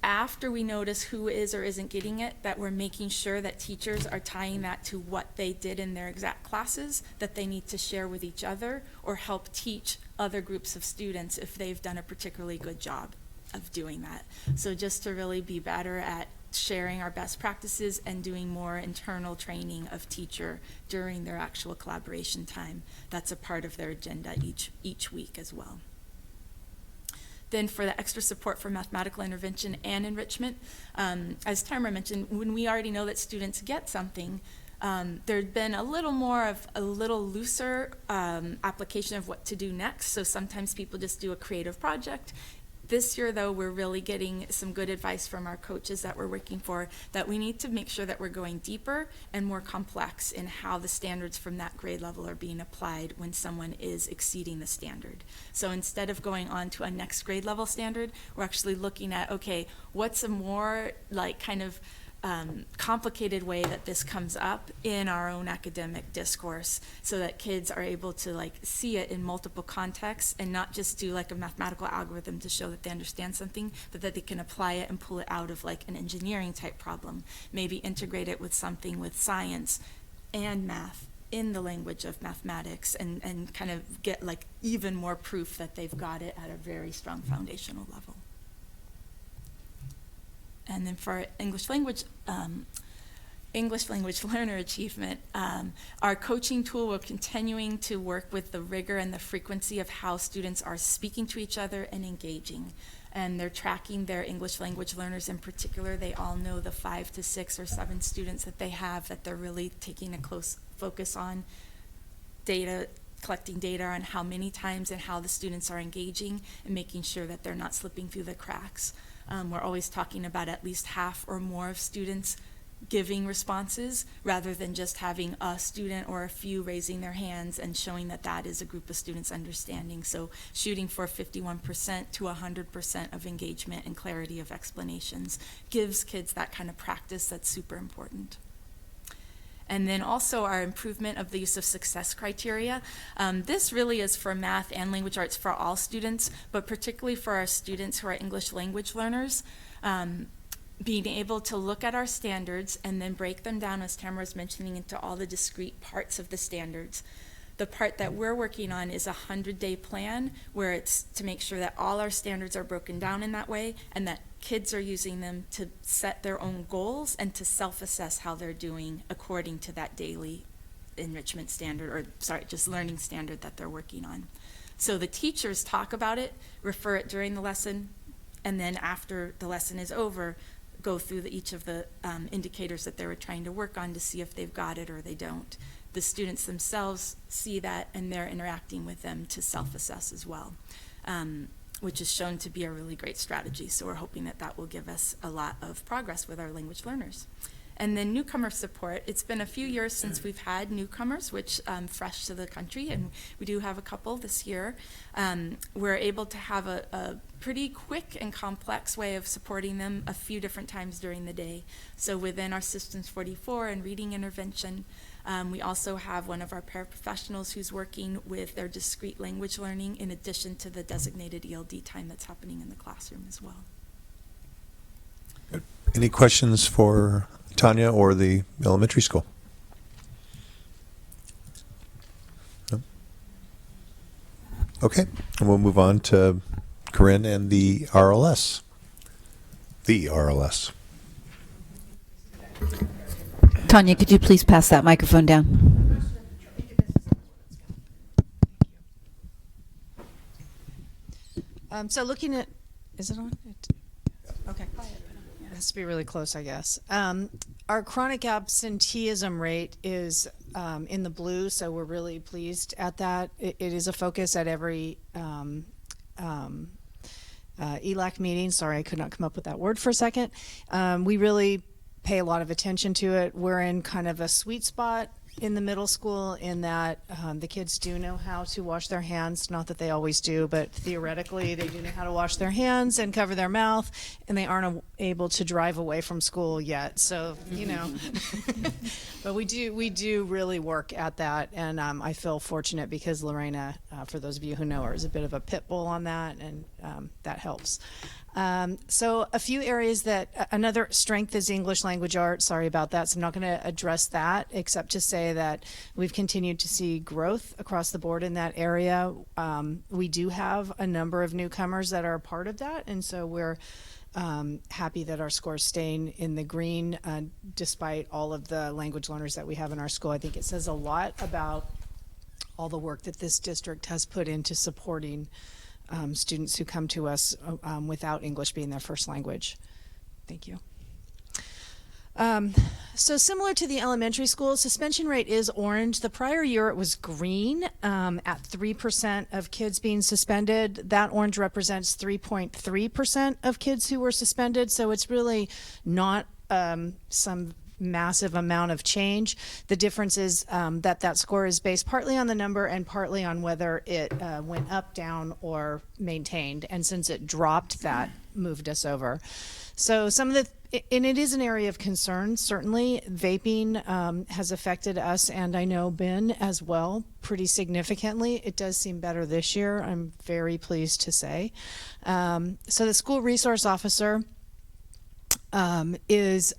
after we notice who is or isn't getting it, that we're making sure that teachers are tying that to what they did in their exact classes that they need to share with each other or help teach other groups of students if they've done a particularly good job of doing that. So just to really be better at sharing our best practices and doing more internal training of teacher during their actual collaboration time. That's a part of their agenda each week as well. Then for the extra support for mathematical intervention and enrichment, as Tamara mentioned, when we already know that students get something, there's been a little more of a little looser application of what to do next. So sometimes people just do a creative project. This year, though, we're really getting some good advice from our coaches that we're working for, that we need to make sure that we're going deeper and more complex in how the standards from that grade level are being applied when someone is exceeding the standard. So instead of going on to a next grade level standard, we're actually looking at, okay, what's a more like kind of complicated way that this comes up in our own academic discourse, so that kids are able to like see it in multiple contexts and not just do like a mathematical algorithm to show that they understand something, but that they can apply it and pull it out of like an engineering type problem, maybe integrate it with something with science and math in the language of mathematics, and kind of get like even more proof that they've got it at a very strong foundational level. And then for English language learner achievement, our coaching tool, we're continuing to work with the rigor and the frequency of how students are speaking to each other and engaging. And they're tracking their English language learners in particular. They all know the 5 to 6 or 7 students that they have that they're really taking a close focus on data, collecting data on how many times and how the students are engaging and making sure that they're not slipping through the cracks. We're always talking about at least half or more of students giving responses rather than just having a student or a few raising their hands and showing that that is a group of students understanding. So shooting for 51% to 100% of engagement and clarity of explanations gives kids that kind of practice that's super important. And then also our improvement of the use of success criteria. This really is for math and language arts for all students, but particularly for our students who are English language learners. Being able to look at our standards and then break them down, as Tamara was mentioning, into all the discrete parts of the standards. The part that we're working on is a 100-day plan, where it's to make sure that all our standards are broken down in that way and that kids are using them to set their own goals and to self-assess how they're doing according to that daily enrichment standard, or sorry, just learning standard that they're working on. So the teachers talk about it, refer it during the lesson, and then after the lesson is over, go through each of the indicators that they were trying to work on to see if they've got it or they don't. The students themselves see that and they're interacting with them to self-assess as well, which is shown to be a really great strategy. So we're hoping that that will give us a lot of progress with our language learners. And then newcomer support. It's been a few years since we've had newcomers, which fresh to the country, and we do have a couple this year. We're able to have a pretty quick and complex way of supporting them a few different times during the day. So within our Systems 44 and reading intervention, we also have one of our paraprofessionals who's working with their discrete language learning in addition to the designated ELD time that's happening in the classroom as well. Good. Any questions for Tanya or the elementary school? No? Okay, and we'll move on to Corinne and the RLS. The RLS. Tanya, could you please pass that microphone down? So looking at, is it on? Okay. It has to be really close, I guess. Our chronic absenteeism rate is in the blue, so we're really pleased at that. It is a focus at every ELAC meeting. Sorry, I could not come up with that word for a second. We really pay a lot of attention to it. We're in kind of a sweet spot in the middle school in that the kids do know how to wash their hands. Not that they always do, but theoretically they do know how to wash their hands and cover their mouth, and they aren't able to drive away from school yet, so but we do really work at that, and I feel fortunate because Lorena, for those of you who know her, is a bit of a pit bull on that, and that helps. So a few areas that another strength is English language arts. Sorry about that. So I'm not going to address that except to say that we've continued to see growth across the board in that area. We do have a number of newcomers that are a part of that, and so we're happy that our scores staying in the green despite all of the language learners that we have in our school. I think it says a lot about all the work that this district has put into supporting students who come to us without English being their first language. Thank you. So similar to the elementary school, suspension rate is orange. The prior year it was green at 3% of kids being suspended. That orange represents 3.3% of kids who were suspended. So it's really not some massive amount of change. The difference is that score is based partly on the number and partly on whether it went up, down, or maintained. And since it dropped, that moved us over. So some of the, and it is an area of concern, certainly. Vaping has affected us, and I know Ben as well, pretty significantly. It does seem better this year, I'm very pleased to say. So the school resource officer is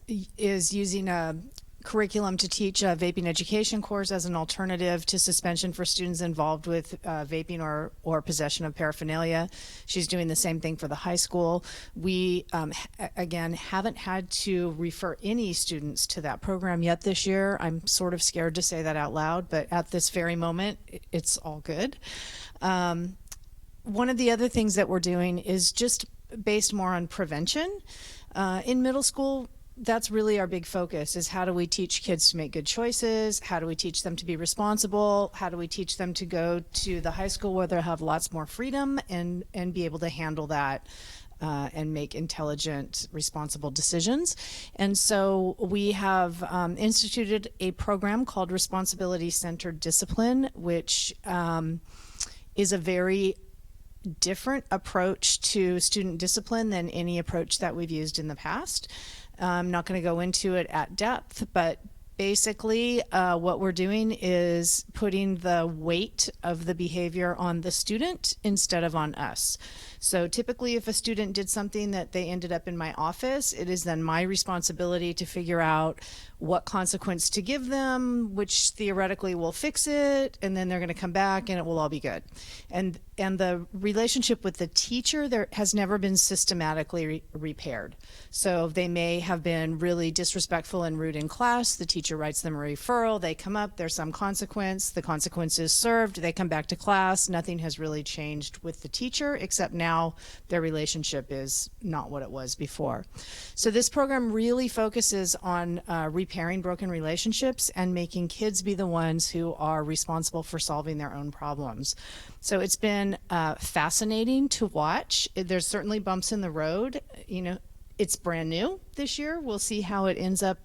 using a curriculum to teach a vaping education course as an alternative to suspension for students involved with vaping or possession of paraphernalia. She's doing the same thing for the high school. We, again, haven't had to refer any students to that program yet this year. I'm sort of scared to say that out loud, but at this very moment, it's all good. One of the other things that we're doing is just based more on prevention. In middle school, that's really our big focus, is how do we teach kids to make good choices? How do we teach them to be responsible? How do we teach them to go to the high school where they'll have lots more freedom and be able to handle that and make intelligent, responsible decisions? And so we have instituted a program called Responsibility-Centered Discipline, which is a very different approach to student discipline than any approach that we've used in the past. I'm not going to go into it at depth, but basically what we're doing is putting the weight of the behavior on the student instead of on us. So typically if a student did something that they ended up in my office, it is then my responsibility to figure out what consequence to give them, which theoretically will fix it, and then they're going to come back and it will all be good. And the relationship with the teacher there has never been systematically repaired. So they may have been really disrespectful and rude in class. The teacher writes them a referral. They come up. There's some consequence. The consequence is served. They come back to class. Nothing has really changed with the teacher, except now their relationship is not what it was before. So this program really focuses on repairing broken relationships and making kids be the ones who are responsible for solving their own problems. So it's been fascinating to watch. There's certainly bumps in the road. You know, it's brand new this year. We'll see how it ends up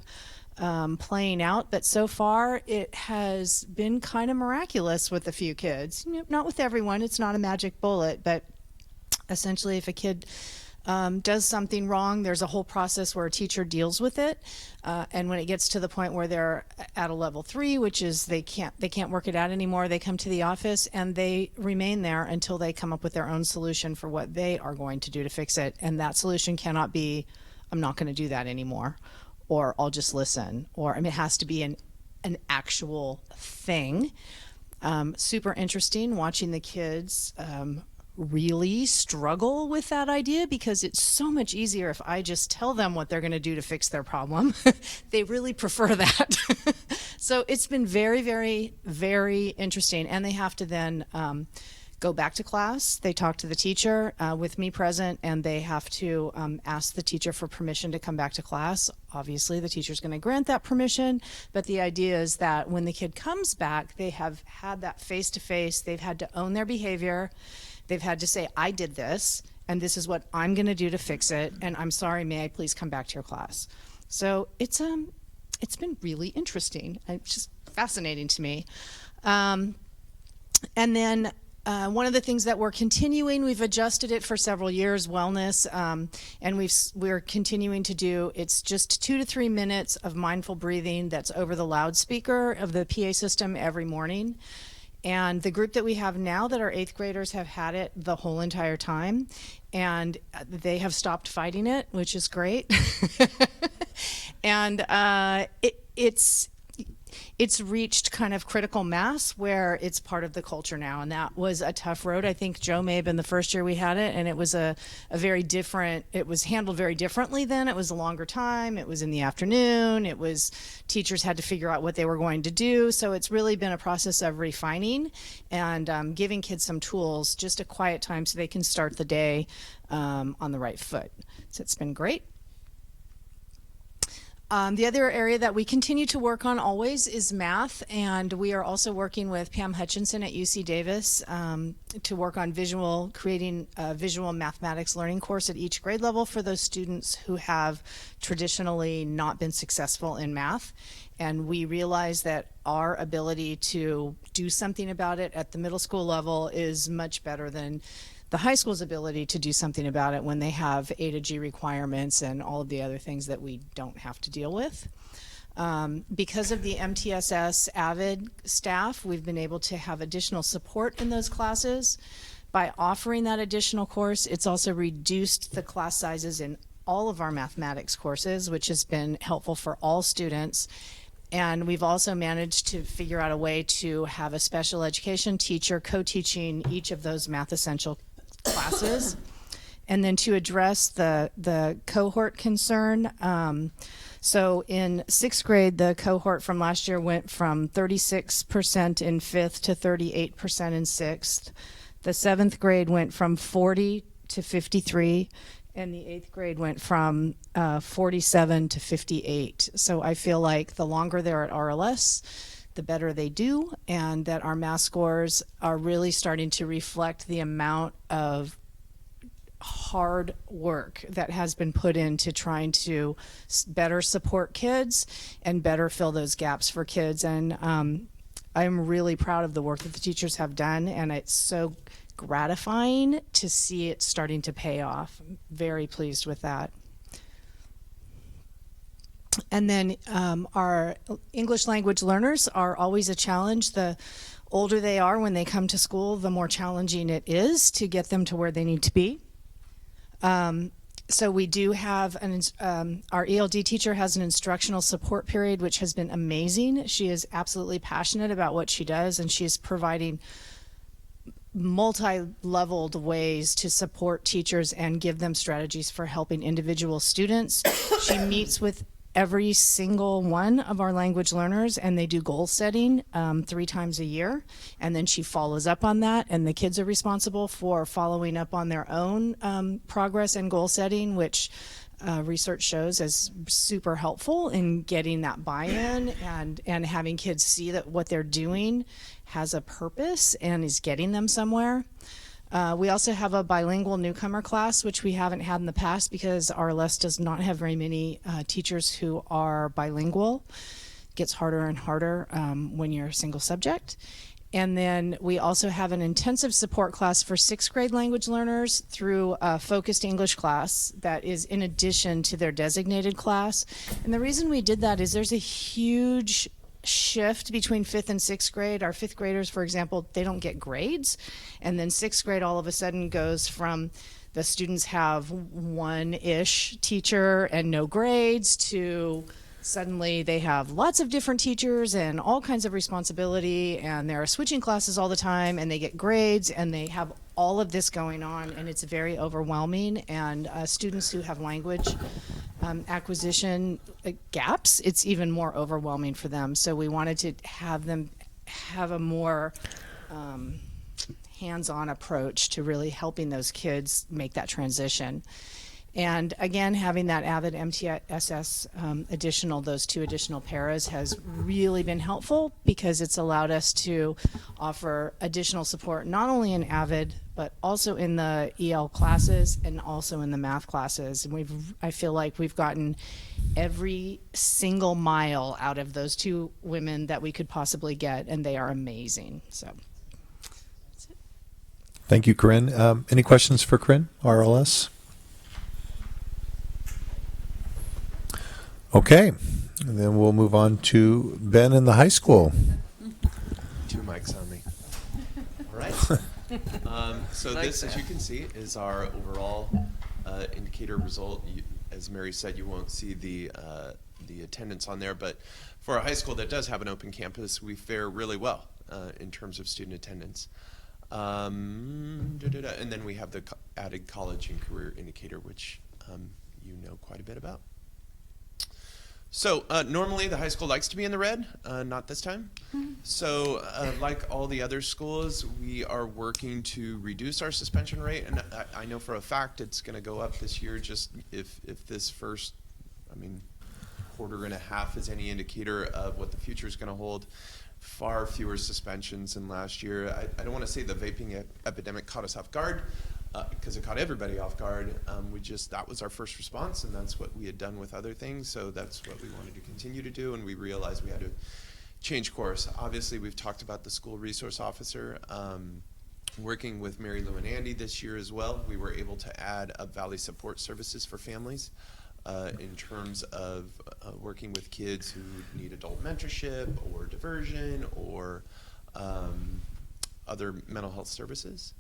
playing out, but so far it has been kind of miraculous with a few kids. You know, not with everyone. It's not a magic bullet, but essentially if a kid does something wrong, there's a whole process where a teacher deals with it, and when it gets to the point where they're at a level 3, which is they can't work it out anymore, they come to the office and they remain there until they come up with their own solution for what they are going to do to fix it. And that solution cannot be, I'm not going to do that anymore, or I'll just listen, or I mean, it has to be an actual thing. Super interesting watching the kids really struggle with that idea, because it's so much easier if I just tell them what they're going to do to fix their problem. They really prefer that. So it's been very, very, very interesting. And they have to then go back to class. They talk to the teacher with me present, and they have to ask the teacher for permission to come back to class. Obviously, the teacher's going to grant that permission, but the idea is that when the kid comes back, they have had that face-to-face. They've had to own their behavior. They've had to say, I did this, and this is what I'm going to do to fix it, and I'm sorry, may I please come back to your class? So it's been really interesting. It's just fascinating to me. And then one of the things that we're continuing, we've adjusted it for several years, wellness, and we're continuing to do, it's just 2 to 3 minutes of mindful breathing that's over the loudspeaker of the PA system every morning. And the group that we have now, that our 8th graders have had it the whole entire time, and they have stopped fighting it, which is great. And it's reached kind of critical mass where it's part of the culture now, and that was a tough road. I think Joe may have been the first year we had it, and it was a very different, it was handled very differently then. It was a longer time, it was in the afternoon, it was, teachers had to figure out what they were going to do, so it's really been a process of refining and giving kids some tools, just a quiet time so they can start the day on the right foot. So it's been great. The other area that we continue to work on always is math, and we are also working with Pam Hutchinson at UC Davis to work on creating a visual mathematics learning course at each grade level for those students who have traditionally not been successful in math. And we realize that our ability to do something about it at the middle school level is much better than the high school's ability to do something about it when they have A to G requirements and all of the other things that we don't have to deal with. Because of the MTSS AVID staff, we've been able to have additional support in those classes. By offering that additional course, it's also reduced the class sizes in all of our mathematics courses, which has been helpful for all students. And we've also managed to figure out a way to have a special education teacher co-teaching each of those math essential classes. And then to address the cohort concern, so in 6th grade, the cohort from last year went from 36% in 5th to 38% in 6th. The 7th grade went from 40 to 53, and the 8th grade went from 47 to 58. So I feel like the longer they're at RLS, the better they do, and that our math scores are really starting to reflect the amount of hard work that has been put into trying to better support kids and better fill those gaps for kids. And I'm really proud of the work that the teachers have done, and it's so gratifying to see it starting to pay off. I'm very pleased with that. And then our English language learners are always a challenge. The older they are when they come to school, the more challenging it is to get them to where they need to be. So we do have our ELD teacher has an instructional support period, which has been amazing. She is absolutely passionate about what she does, and she's providing multi-leveled ways to support teachers and give them strategies for helping individual students. She meets with every single one of our language learners, and they do goal setting 3 times a year, and then she follows up on that, and the kids are responsible for following up on their own progress and goal setting, which research shows is super helpful in getting that buy-in and having kids see that what they're doing has a purpose and is getting them somewhere. We also have a bilingual newcomer class, which we haven't had in the past because RLS does not have very many teachers who are bilingual. It gets harder and harder when you're a single subject. And then we also have an intensive support class for 6th grade language learners through a focused English class that is in addition to their designated class. And the reason we did that is there's a huge shift between 5th and 6th grade. Our 5th graders, for example, they don't get grades. And then 6th grade all of a sudden goes from the students have one-ish teacher and no grades to suddenly they have lots of different teachers and all kinds of responsibility, and they're switching classes all the time, and they get grades, and they have all of this going on, and it's very overwhelming. And students who have language acquisition gaps, it's even more overwhelming for them. So we wanted to have them have a more hands-on approach to really helping those kids make that transition. And again, having that AVID MTSS those 2 additional paras has really been helpful because it's allowed us to offer additional support, not only in AVID, but also in the EL classes and also in the math classes. And I feel like we've gotten every single mile out of those 2 women that we could possibly get, and they are amazing. So that's it. Thank you, Corinne. Any questions for Corinne, RLS? Okay, and then we'll move on to Ben in the high school. 2 mics on me. All right. So this, as you can see, is our overall indicator result. As Mary said, you won't see the attendance on there, but for a high school that does have an open campus, we fare really well in terms of student attendance. And then we have the added college and career indicator, which you know quite a bit about. So normally the high school likes to be in the red, not this time. So like all the other schools, we are working to reduce our suspension rate, and I know for a fact it's going to go up this year. Just if this first, quarter and a half is any indicator of what the future is going to hold. Far fewer suspensions than last year. I don't want to say the vaping epidemic caught us off guard, because it caught everybody off guard. That was our first response, and that's what we had done with other things, so that's what we wanted to continue to do, and we realized we had to change course. Obviously, we've talked about the school resource officer. Working with Mary Lou and Andy this year as well, we were able to add Up Valley support services for families in terms of working with kids who need adult mentorship or diversion or other mental health services.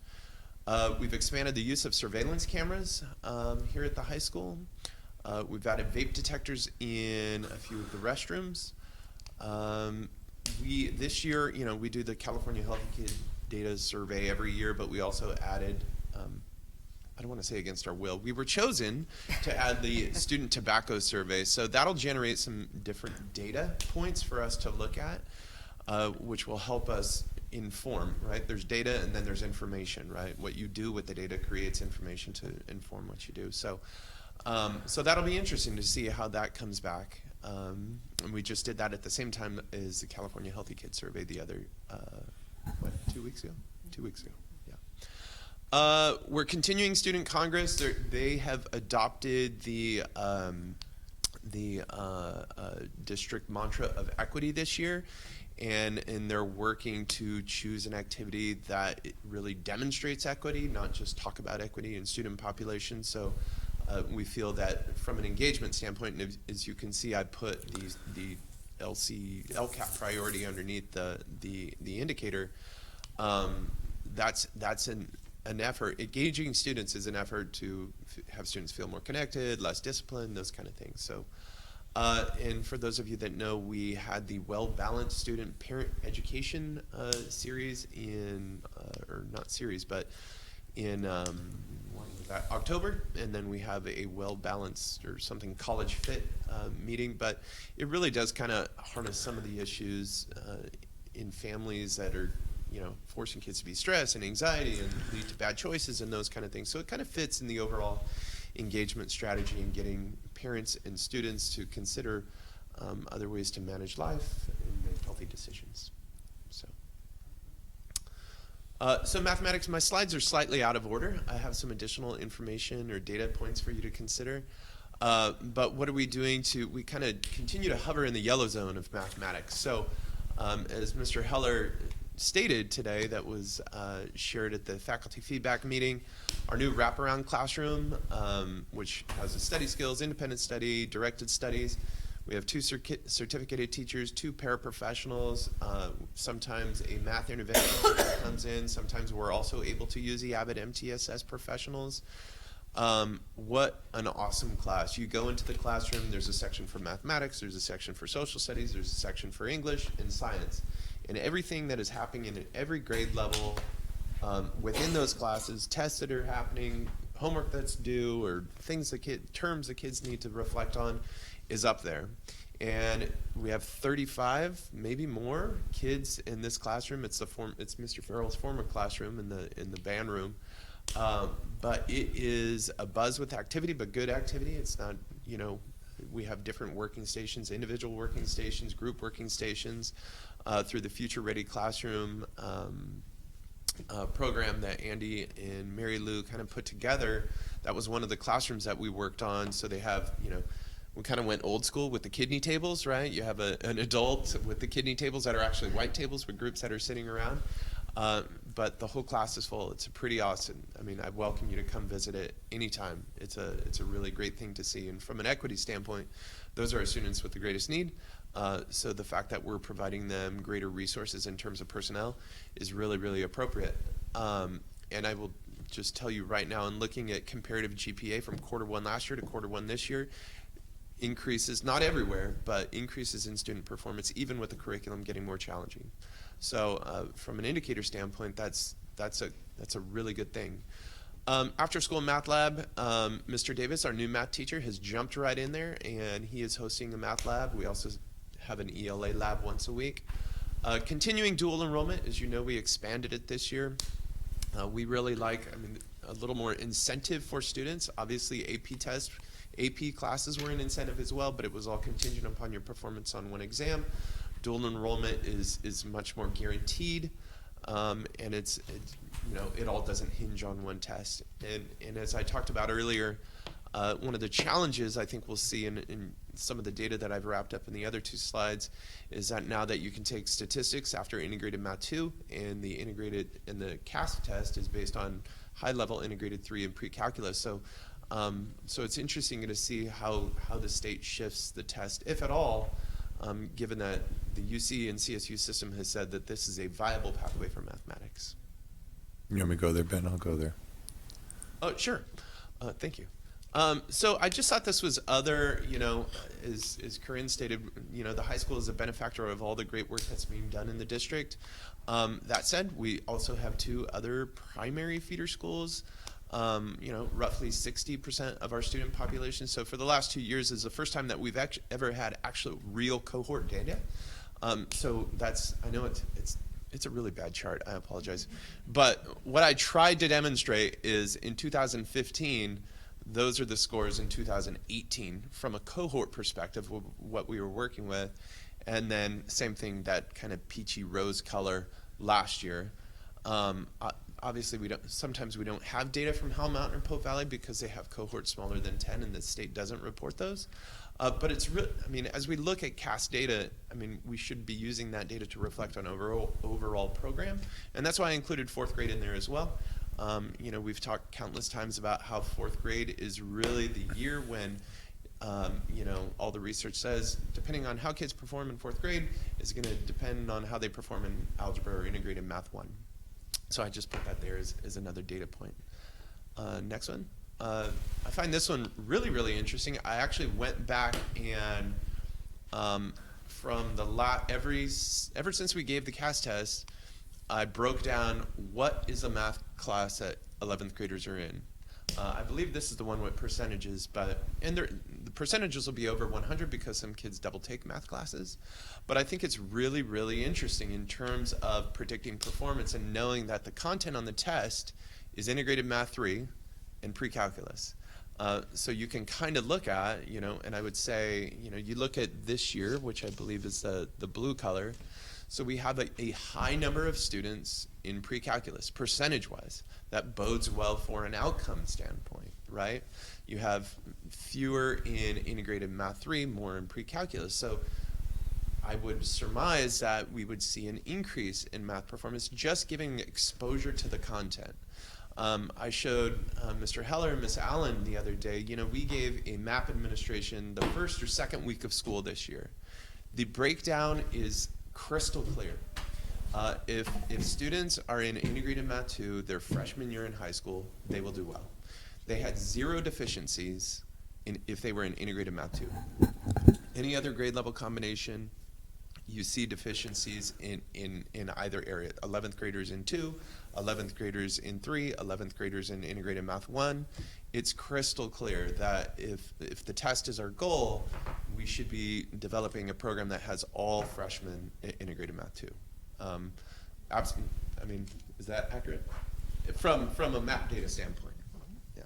We've expanded the use of surveillance cameras here at the high school. We've added vape detectors in a few of the restrooms. This year, we do the California Healthy Kid Data Survey every year, but we also added, I don't want to say against our will, we were chosen to add the student tobacco survey. So that'll generate some different data points for us to look at, which will help us inform, right? There's data and then there's information, right? What you do with the data creates information to inform what you do. So that'll be interesting to see how that comes back. And we just did that at the same time as the California Healthy Kids Survey the other, 2 weeks ago? 2 weeks ago, yeah. We're continuing Student Congress. They have adopted the district mantra of equity this year. And they're working to choose an activity that it really demonstrates equity, not just talk about equity in student population. So we feel that from an engagement standpoint, and as you can see, I put the LCAP priority underneath the indicator. That's an effort. Engaging students is an effort to have students feel more connected, less disciplined, those kind of things. So. And for those of you that know, we had the Well-Balanced Student Parent Education series in, or not series, but in October, and then we have a Well-Balanced or something College Fit meeting, but it really does kind of harness some of the issues in families that are, forcing kids to be stressed and anxiety and lead to bad choices and those kind of things. So it kind of fits in the overall engagement strategy and getting parents and students to consider other ways to manage life and make healthy decisions. So mathematics, my slides are slightly out of order. I have some additional information or data points for you to consider. But what are we doing we kind of continue to hover in the yellow zone of mathematics. So as Mr. Heller stated today, that was shared at the faculty feedback meeting, our new wraparound classroom, which has a study skills, independent study, directed studies. We have 2 certificated teachers, 2 paraprofessionals, sometimes a math intervention comes in, sometimes we're also able to use the Avid MTSS professionals. What an awesome class. You go into the classroom, there's a section for mathematics, there's a section for social studies, there's a section for English and science. And everything that is happening in every grade level within those classes, tests that are happening, homework that's due, or terms the kids need to reflect on is up there. And we have 35, maybe more, kids in this classroom. It's Mr. Farrell's former classroom in the band room. But it is a buzz with activity, but good activity. It's not, we have different working stations, individual working stations, group working stations, through the Future Ready Classroom program that Andy and Mary Lou kind of put together. That was one of the classrooms that we worked on. So they have, we kind of went old school with the kidney tables, right? You have an adult with the kidney tables that are actually white tables with groups that are sitting around. but the whole class is full. It's pretty awesome. I mean, I welcome you to come visit it anytime. It's a really great thing to see. And from an equity standpoint, those are our students with the greatest need. So the fact that we're providing them greater resources in terms of personnel is really, really appropriate. And I will just tell you right now, in looking at comparative GPA from Q1 last year to Q1 this year, increases, not everywhere, but increases in student performance, even with the curriculum getting more challenging. So from an indicator standpoint, that's a really good thing. After school math lab, Mr. Davis, our new math teacher, has jumped right in there, and he is hosting a math lab. We also have an ELA lab once a week. Continuing dual enrollment, as you know, we expanded it this year. We really like, a little more incentive for students. Obviously, AP classes were an incentive as well, but it was all contingent upon your performance on one exam. Dual enrollment is much more guaranteed, and it all doesn't hinge on one test. And as I talked about earlier, one of the challenges I think we'll see in some of the data that I've wrapped up in the other two slides is that now that you can take statistics after integrated Math 2, and the CASP test is based on high-level integrated 3 and pre-calculus. So it's interesting to see how the state shifts the test, if at all, given that the UC and CSU system has said that this is a viable pathway for mathematics. You want me to go there, Ben? I'll go there. Oh, sure. Thank you. So I just thought this was other, as Corinne stated, the high school is a benefactor of all the great work that's being done in the district. That said, we also have 2 other primary feeder schools. Roughly 60% of our student population. So for the last 2 years is the first time that we've ever had actual real cohort data. So I know it's a really bad chart, I apologize. But what I tried to demonstrate is in 2015, those are the scores in 2018 from a cohort perspective, what we were working with. And then same thing, that kind of peachy rose color last year. Obviously, sometimes we don't have data from Howell Mountain or Pope Valley because they have cohorts smaller than 10 and the state doesn't report those. But it's really, as we look at CAST data, we should be using that data to reflect on overall program. And that's why I included 4th grade in there as well. We've talked countless times about how 4th grade is really the year when, all the research says, depending on how kids perform in 4th grade, is going to depend on how they perform in algebra or integrated math 1. So I just put that there as another data point. Next one. I find this one really, really interesting. I actually went back and from ever since we gave the CAST test, I broke down what is a math class that 11th graders are in. I believe this is the one with percentages, and the percentages will be over 100 because some kids double take math classes. But I think it's really, really interesting in terms of predicting performance and knowing that the content on the test is integrated math 3 and pre-calculus. So you can kind of look at, and I would say, you look at this year, which I believe is the blue color. So we have a high number of students in pre-calculus, percentage-wise. That bodes well for an outcome standpoint, right? You have fewer in integrated math 3, more in pre-calculus. So I would surmise that we would see an increase in math performance just giving exposure to the content. I showed Mr. Heller and Ms. Allen the other day, we gave a MAP administration the 1st or 2nd week of school this year. The breakdown is crystal clear. If students are in integrated math 2, their freshman year in high school, they will do well. They had 0 deficiencies if they were in integrated math 2. Any other grade level combination, you see deficiencies in either area. 11th graders in 2, 11th graders in 3, 11th graders in integrated math 1. It's crystal clear that if the test is our goal, we should be developing a program that has all freshmen integrated math 2. Is that accurate? From a map data standpoint. Yeah.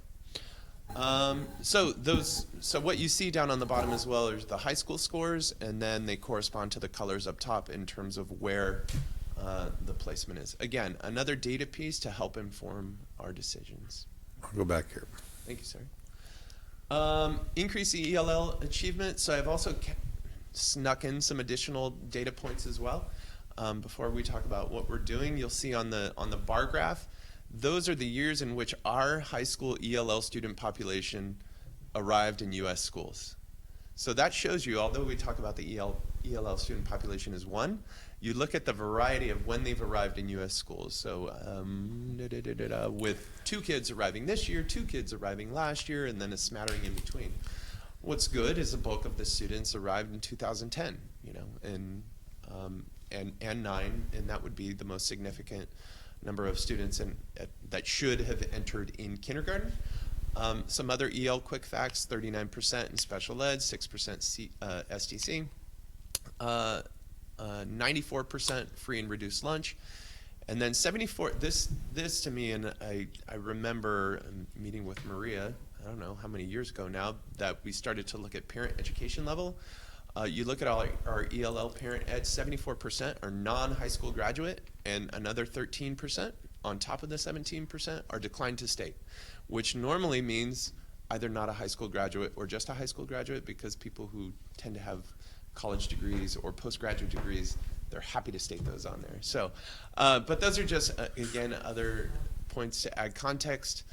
So what you see down on the bottom as well is the high school scores, and then they correspond to the colors up top in terms of where the placement is. Again, another data piece to help inform our decisions. I'll go back here. Thank you, sir. Increase the ELL achievement. So I've also snuck in some additional data points as well. before we talk about what we're doing, you'll see on the bar graph, those are the years in which our high school ELL student population arrived in U.S. schools. So that shows you, although we talk about the ELL student population as one, you look at the variety of when they've arrived in U.S. schools. So with 2 kids arriving this year, 2 kids arriving last year, and then a smattering in between. What's good is the bulk of the students arrived in 2010, you know, and 9, and that would be the most significant number of students that should have entered in kindergarten. Some other EL quick facts: 39% in special ed, 6% STC, 94% free and reduced lunch, and then 74. This to me, and I remember meeting with Maria, I don't know how many years ago now, that we started to look at parent education level. You look at all our ELL parent ed, 74% are non-high school graduate, and another 13% on top of the 17% are declined to state, which normally means either not a high school graduate or just a high school graduate, because people who tend to have college degrees or postgraduate degrees, they're happy to state those on there. So, but those are just, again, other points to add context.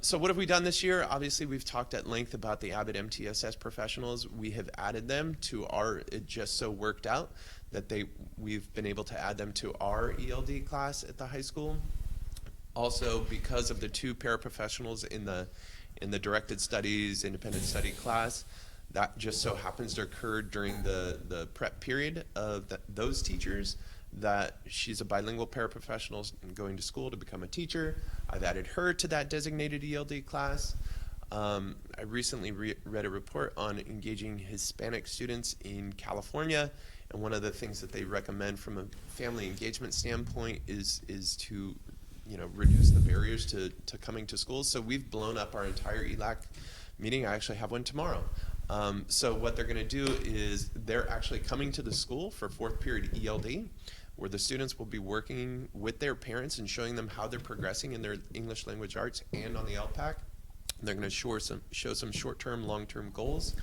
So what have we done this year? Obviously, we've talked at length about the Abbott MTSS professionals. We have added them to it just so worked out that we've been able to add them to our ELD class at the high school. Also, because of the 2 paraprofessionals in the directed studies, independent study class, that just so happens to occur during the prep period of those teachers, that she's a bilingual paraprofessional and going to school to become a teacher. I've added her to that designated ELD class. I recently read a report on engaging Hispanic students in California, and one of the things that they recommend from a family engagement standpoint is to, you know, reduce the barriers to coming to schools. So we've blown up our entire ELAC meeting. I actually have one tomorrow. So what they're going to do is they're actually coming to the school for 4th period ELD, where the students will be working with their parents and showing them how they're progressing in their English language arts and on the LPAC. They're going to show some short-term, long-term goals.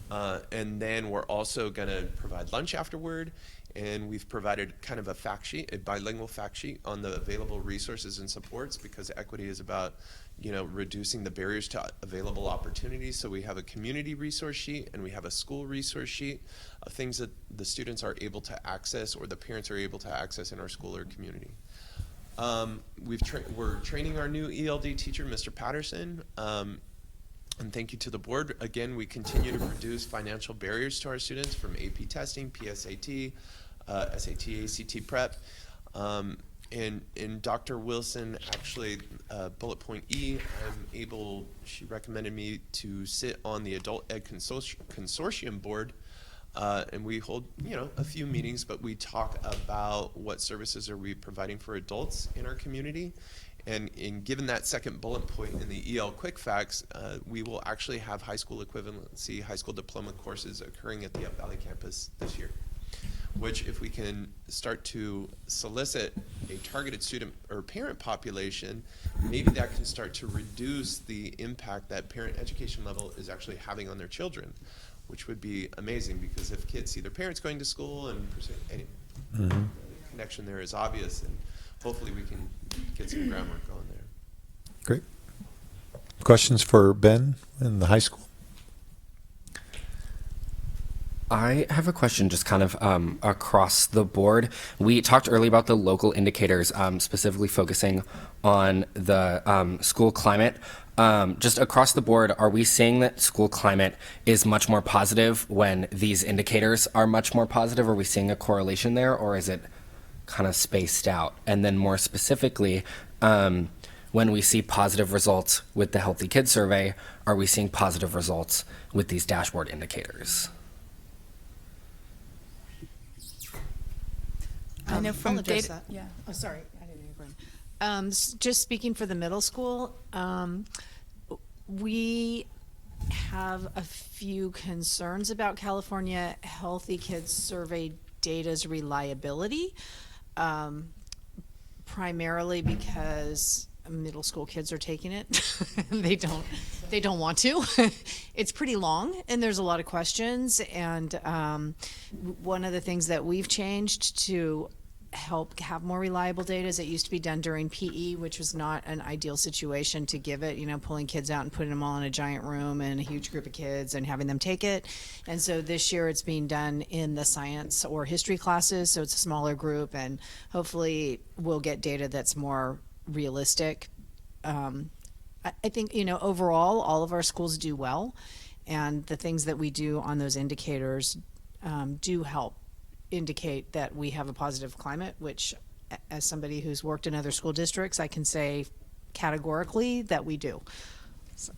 And then we're also going to provide lunch afterward. And we've provided kind of a fact sheet, a bilingual fact sheet on the available resources and supports, because equity is about, you know, reducing the barriers to available opportunities. So we have a community resource sheet and we have a school resource sheet of things that the students are able to access or the parents are able to access in our school or community. We're training our new ELD teacher, Mr. Patterson. And thank you to the board. Again, we continue to reduce financial barriers to our students from AP testing, PSAT, SAT, ACT prep. And Dr. Wilson, actually, bullet point E, she recommended me to sit on the Adult Ed Consortium board. And we hold, you know, a few meetings, but we talk about what services are we providing for adults in our community. And given that second bullet point in the EL Quick Facts, we will actually have high school equivalency, high school diploma courses occurring at the Up Valley campus this year, which if we can start to solicit a targeted student or parent population, maybe that can start to reduce the impact that parent education level is actually having on their children, which would be amazing, because if kids see their parents going to school and the connection there is obvious, and hopefully we can get some groundwork going there. Great. Questions for Ben in the high school? I have a question just kind of across the board. We talked earlier about the local indicators, specifically focusing on the school climate. Just across the board, are we seeing that school climate is much more positive when these indicators are much more positive? Are we seeing a correlation there, or is it kind of spaced out? And then more specifically, when we see positive results with the Healthy Kids Survey, are we seeing positive results with these dashboard indicators? I know from I'll address data. that. Yeah. Oh, sorry. I didn't hear Gwen. Just speaking for the middle school, we have a few concerns about California Healthy Kids Survey data's reliability, primarily because middle school kids are taking it. They don't they don't want to. It's pretty long, and there's a lot of questions. And one of the things that we've changed to help have more reliable data is it used to be done during PE, which was not an ideal situation to give it, pulling kids out and putting them all in a giant room and a huge group of kids and having them take it. And so this year it's being done in the science or history classes, so it's a smaller group, and hopefully we'll get data that's more realistic. I think, overall, all of our schools do well, and the things that we do on those indicators do help indicate that we have a positive climate, which, as somebody who's worked in other school districts, I can say categorically that we do. So.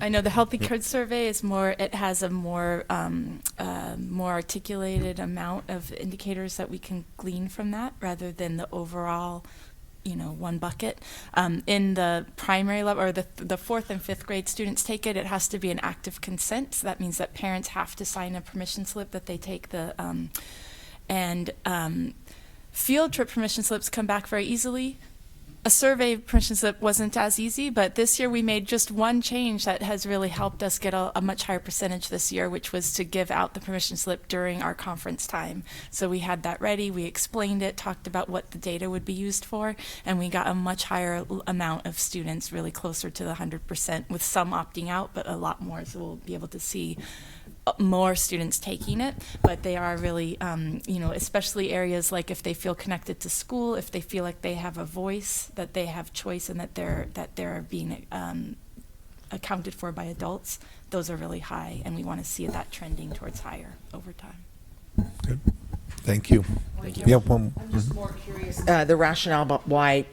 I know the Healthy Kids Survey is more, it has a more articulated amount of indicators that we can glean from that rather than the overall one bucket. In the primary level, or the fourth and fifth grade students take it, it has to be an active consent. So that means that parents have to sign a permission slip that they take the, field trip permission slips come back very easily. A survey permission slip wasn't as easy, but this year we made just one change that has really helped us get a much higher percentage this year, which was to give out the permission slip during our conference time. So we had that ready, we explained it, talked about what the data would be used for, and we got a much higher amount of students, really closer to the 100%, with some opting out, but a lot more, so we'll be able to see more students taking it, but they are really, especially areas like if they feel connected to school, if they feel like they have a voice, that they have choice, and that they're being accounted for by adults. Those are really high, and we want to see that trending towards higher over time. Good. Thank you. Thank you. Yeah, I'm just more curious the rationale about why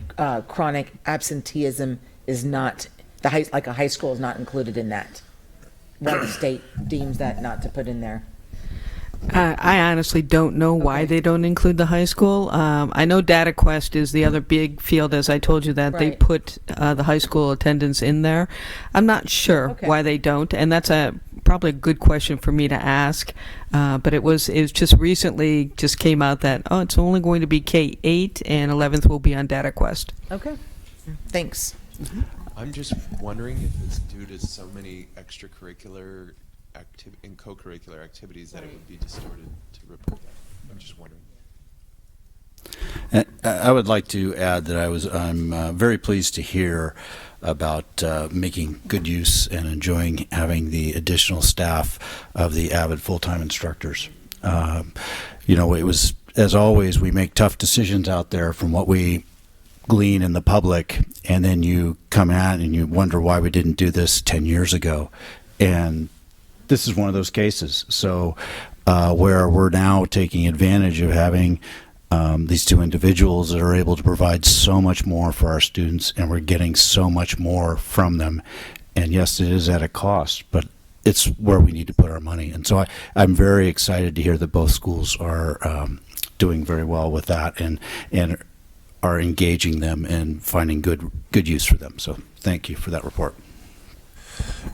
chronic absenteeism is not like a high school is not included in that. Why the state deems that not to put in there. I honestly don't know why they don't include the high school. I know DataQuest is the other big field, as I told you, that they Right. put the high school attendance in there. I'm not sure why they don't, and that's probably a good question for me to ask. But it was just recently just came out that, it's only going to be K-8 and 11th will be on DataQuest. Okay. Thanks. I'm just wondering if it's due to so many extracurricular and co-curricular activities that it would be distorted to report that. I'm just wondering. I would like to add that I'm very pleased to hear about making good use and enjoying having the additional staff of the AVID full-time instructors. It was, as always, we make tough decisions out there from what we glean in the public, and then you come out and you wonder why we didn't do this 10 years ago. And this is one of those cases. So where we're now taking advantage of having these two individuals that are able to provide so much more for our students, and we're getting so much more from them. And yes, it is at a cost, but it's where we need to put our money. And so I'm very excited to hear that both schools are doing very well with that and are engaging them and finding good use for them. So thank you for that report.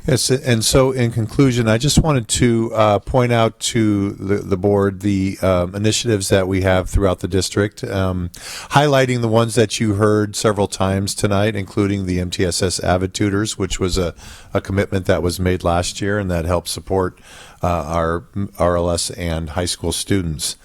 Yes, and so in conclusion, I just wanted to point out to the board the initiatives that we have throughout the district, highlighting the ones that you heard several times tonight, including the MTSS Avid Tutors, which was a commitment that was made last year and that helped support our RLS and high school students.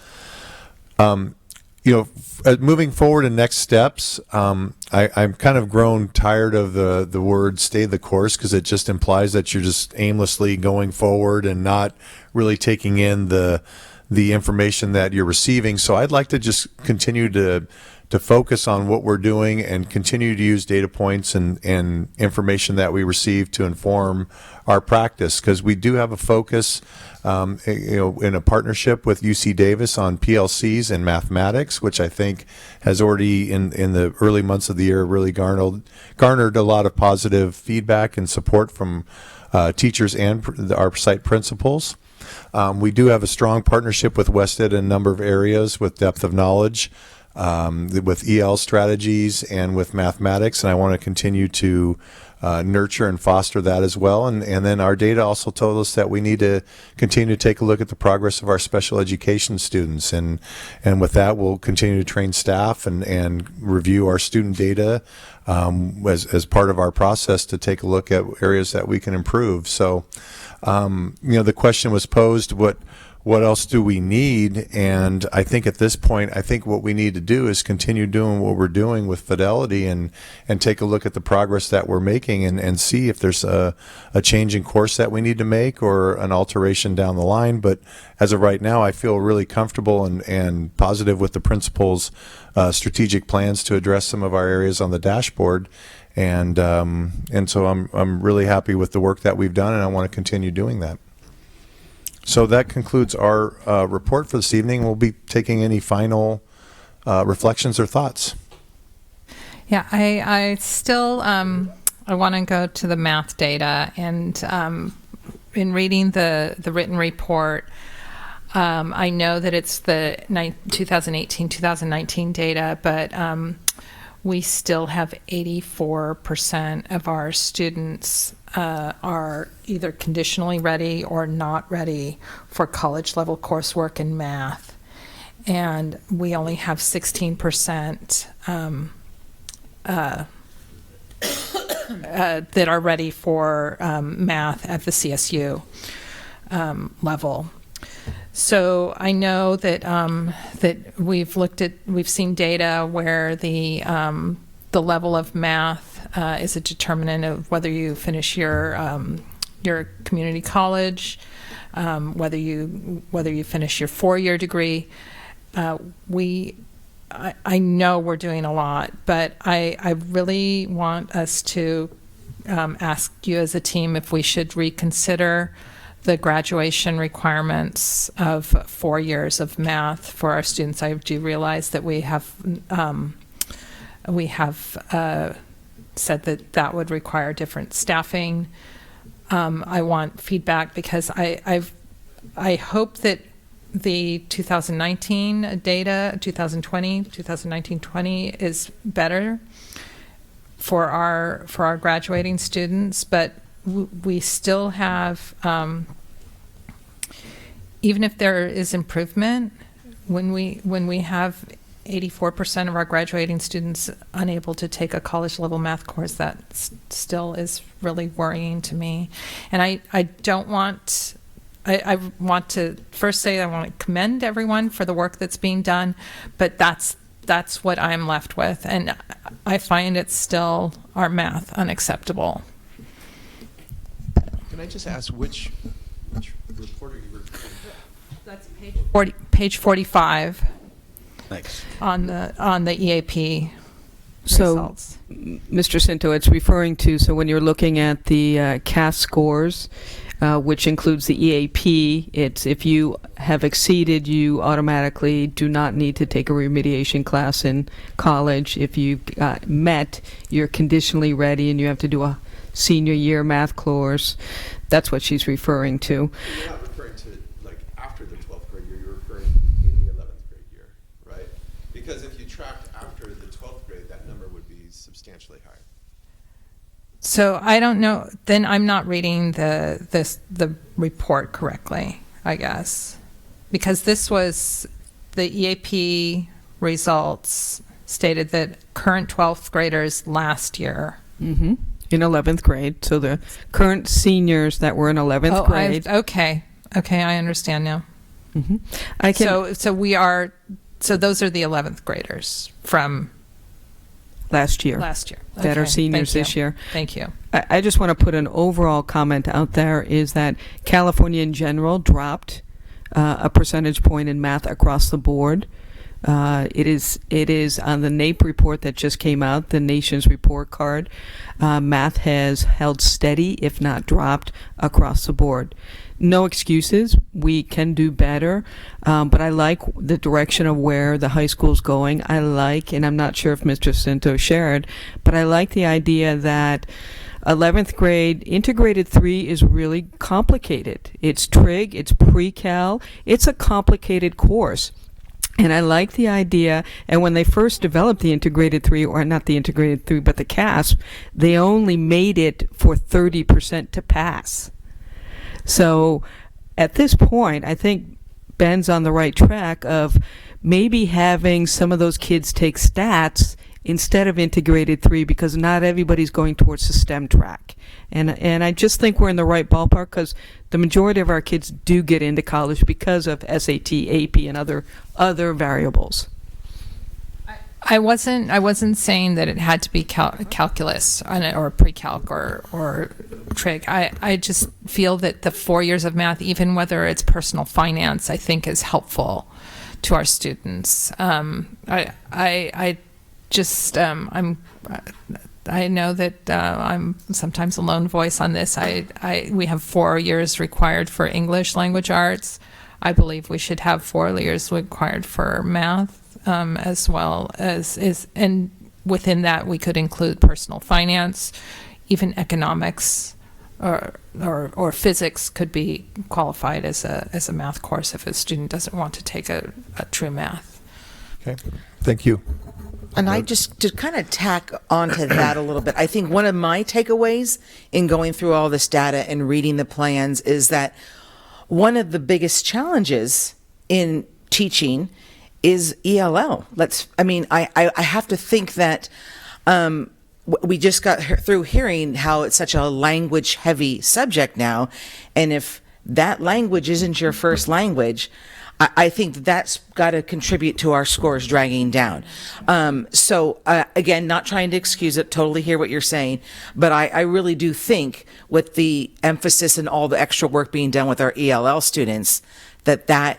Moving forward in next steps, I'm kind of grown tired of the word "stay the course" because it just implies that you're just aimlessly going forward and not really taking in the information that you're receiving. So I'd like to just continue to focus on what we're doing and continue to use data points and information that we receive to inform our practice, because we do have a focus in a partnership with UC Davis on PLCs and mathematics, which I think has already in the early months of the year really garnered a lot of positive feedback and support from teachers and our site principals. We do have a strong partnership with WestEd in a number of areas with depth of knowledge. with EL strategies and with mathematics, and I want to continue to nurture and foster that as well. And then our data also told us that we need to continue to take a look at the progress of our special education students. And with that, we'll continue to train staff and review our student data as part of our process to take a look at areas that we can improve. So, the question was posed, what else do we need? And I think at this point, I think what we need to do is continue doing what we're doing with Fidelity and take a look at the progress that we're making and see if there's a change in course that we need to make or an alteration down the line. But as of right now, I feel really comfortable and positive with the principal's strategic plans to address some of our areas on the dashboard. And so I'm really happy with the work that we've done, and I want to continue doing that. So that concludes our report for this evening. We'll be taking any final reflections or thoughts. Yeah, I still I want to go to the math data, and in reading the written report, I know that it's the 2018-2019 data, but we still have 84% of our students are either conditionally ready or not ready for college level coursework in math. And we only have 16% that are ready for math at the CSU level. So I know that that we've seen data where the level of math is a determinant of whether you finish your community college, whether you finish your 4-year degree. I know we're doing a lot, but I really want us to ask you as a team if we should reconsider the graduation requirements of 4 years of math for our students. I do realize that we have said that would require different staffing. I want feedback because I hope that the 2019 data, 2019-20 is better for our graduating students, but we still have, even if there is improvement, when we have 84% of our graduating students unable to take a college level math course, that still is really worrying to me. And I want to first say I want to commend everyone for the work that's being done, but that's what I'm left with, and I find it's still our math unacceptable. Can I just ask which report are you referring to? That's page 45. Thanks. On the EAP So, results. Mr. Cinto, it's referring to, so when you're looking at the CAS scores, which includes the EAP, it's if you have exceeded, you automatically do not need to take a remediation class in college. If you met, you're conditionally ready and you have to do a senior year math course. That's what she's referring to. You're not referring to like after the 12th grade year, you're referring in the 11th grade year, right? Because if you tracked after the 12th grade, that number would be substantially higher. So I don't know. Then I'm not reading the report correctly, I guess, because this was the EAP results stated that current 12th graders last year. Mm-hmm. In 11th grade. So the current seniors that were in 11th grade. Okay, I understand now. Mm-hmm. So those are the 11th graders from last year. That are seniors this year. Thank you. I just want to put an overall comment out there is that California in general dropped a percentage point in math across the board. It is on the NAEP report that just came out, the nation's report card. Math has held steady, if not dropped, across the board. No excuses. We can do better, but I like the direction of where the high school's going. I like, and I'm not sure if Mr. Cinto shared, but I like the idea that 11th grade integrated 3 is really complicated. It's trig, it's pre-cal, it's a complicated course. And I like the idea. And when they first developed the integrated three, or not the integrated three, but the CASP, they only made it for 30% to pass. So at this point, I think Ben's on the right track of maybe having some of those kids take stats instead of integrated three, because not everybody's going towards the STEM track. And I just think we're in the right ballpark, because the majority of our kids do get into college because of SAT, AP, and other variables. I wasn't saying that it had to be calculus or pre-calc or trig. I just feel that the 4 years of math, even whether it's personal finance, I think is helpful to our students. I know that I'm sometimes a lone voice on this. We have 4 years required for English language arts. I believe we should have 4 years required for math, as well as, and within that we could include personal finance, even economics or physics could be qualified as a math course if a student doesn't want to take a true math. Okay, thank you. And I just, to kind of tack onto that a little bit, I think one of my takeaways in going through all this data and reading the plans is that one of the biggest challenges in teaching is ELL. I have to think that we just got through hearing how it's such a language heavy subject now. And if that language isn't your first language, I think that's got to contribute to our scores dragging down. Again, not trying to excuse it, totally hear what you're saying, but I really do think with the emphasis and all the extra work being done with our ELL students, that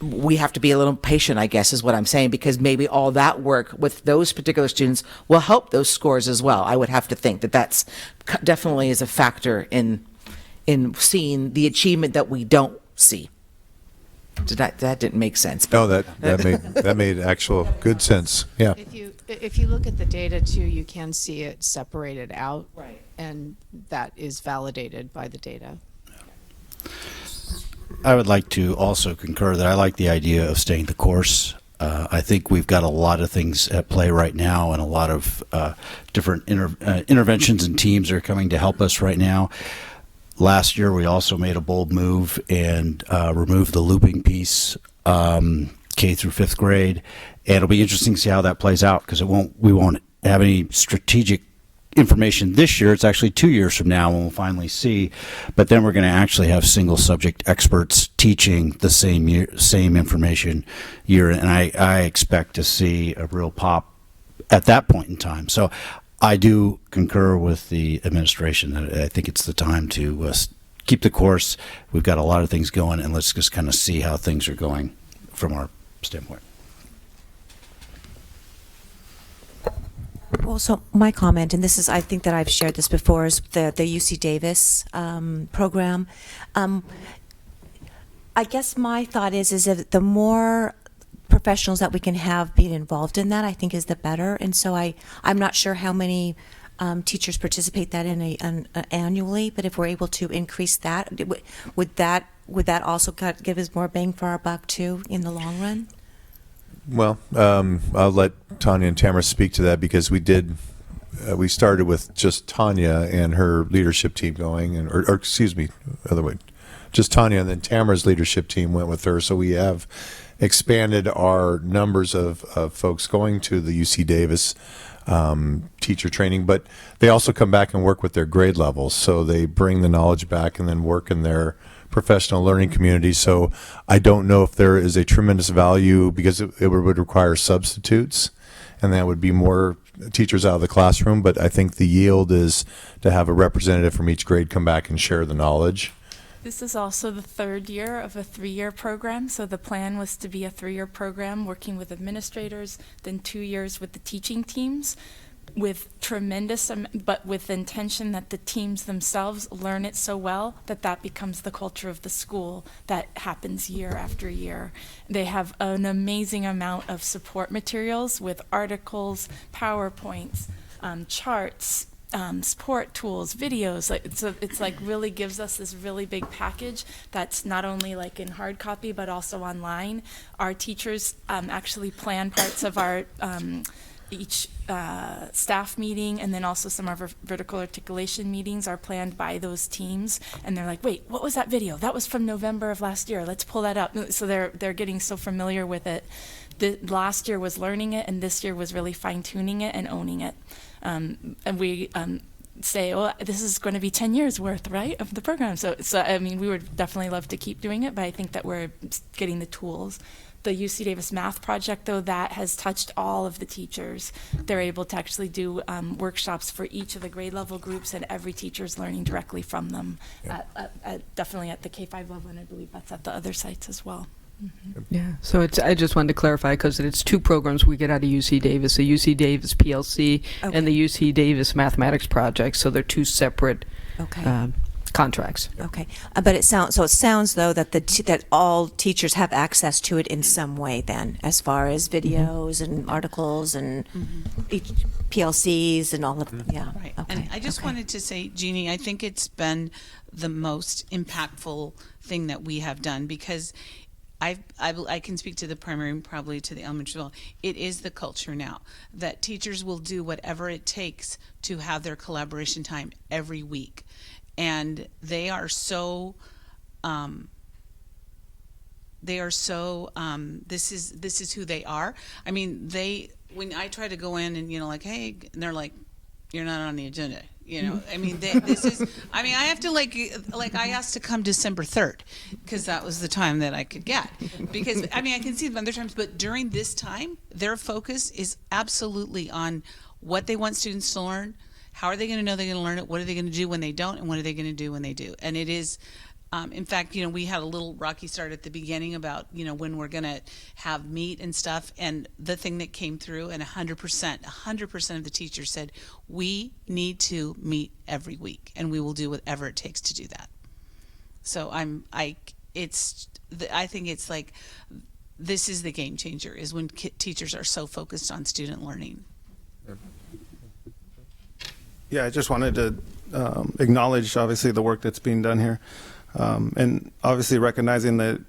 we have to be a little patient, I guess, is what I'm saying, because maybe all that work with those particular students will help those scores as well. I would have to think that that's definitely is a factor in seeing the achievement that we don't see. That didn't make sense. No, that made actual good sense. Yeah. If you look at the data too, you can see it separated out, right? And that is validated by the data. I would like to also concur that I like the idea of staying the course. I think we've got a lot of things at play right now, and a lot of different interventions and teams are coming to help us right now. Last year, we also made a bold move and removed the looping piece, K through 5th grade, and it'll be interesting to see how that plays out, because we won't have any strategic information this year. It's actually 2 years from now when we'll finally see, but then we're going to actually have single subject experts teaching the same information year, and I expect to see a real pop at that point in time. So I do concur with the administration that I think it's the time to keep the course. We've got a lot of things going, and let's just kind of see how things are going from our standpoint. Well, so my comment, and this is, I think that I've shared this before, is the UC Davis program. I guess my thought is that the more professionals that we can have being involved in that, I think is the better. And so I'm not sure how many teachers participate that in annually, but if we're able to increase that, would that also give us more bang for our buck too in the long run? Well, I'll let Tanya and Tamara speak to that, because we started with just Tanya and her leadership team going, or excuse me, other way, just Tanya, and then Tamara's leadership team went with her. So we have expanded our numbers of folks going to the UC Davis teacher training, but they also come back and work with their grade levels. So they bring the knowledge back and then work in their professional learning community. So I don't know if there is a tremendous value, because it would require substitutes, and that would be more teachers out of the classroom. But I think the yield is to have a representative from each grade come back and share the knowledge. This is also the 3rd year of a 3-year program. So the plan was to be a 3-year program working with administrators, then 2 years with the teaching teams, with tremendous, but with the intention that the teams themselves learn it so well that becomes the culture of the school that happens year after year. They have an amazing amount of support materials with articles, PowerPoints, charts, support tools, videos. Like it's like really gives us this really big package that's not only like in hard copy but also online. Our teachers actually plan parts of our each staff meeting, and then also some of our vertical articulation meetings are planned by those teams. And they're like, wait, what was that video? That was from November of last year. Let's pull that up. So they're getting so familiar with it. The last year was learning it, and this year was really fine-tuning it and owning it. And we say, well, this is going to be 10 years worth, right, of the program. So I mean, we would definitely love to keep doing it, but I think that we're getting the tools. The UC Davis Math Project, though, that has touched all of the teachers. They're able to actually do workshops for each of the grade level groups, and every teacher is learning directly from them, definitely at the K-5 level, and I believe that's at the other sites as well. Mm-hmm. Yeah, so I just wanted to clarify because it's two programs we get out of UC Davis, the UC Davis PLC and the UC Davis Mathematics Project, so they're two separate contracts. Okay, but it sounds though that that all teachers have access to it in some way then, as far as videos and articles and each PLCs and all of Right. Okay. And I just wanted to say, Jeannie, I think it's been the most impactful thing that we have done, because I can speak to the primary and probably to the elementary level. It is the culture now that teachers will do whatever it takes to have their collaboration time every week. And they are so this is who they are. I mean, when I try to go in and, like, hey, and they're like, you're not on the agenda. I mean, I have to I asked to come December 3rd because that was the time that I could get, because I can see them other times, but during this time, their focus is absolutely on what they want students to learn. How are they going to know they're going to learn it? What are they going to do when they don't? And what are they going to do when they do? And it is, in fact, we had a little rocky start at the beginning about, when we're going to have meet and stuff. And the thing that came through, and 100% of the teachers said, we need to meet every week, and we will do whatever it takes to do that. So I think it's like, this is the game changer, is when teachers are so focused on student learning. Yeah, I just wanted to acknowledge, obviously, the work that's being done here. And obviously recognizing that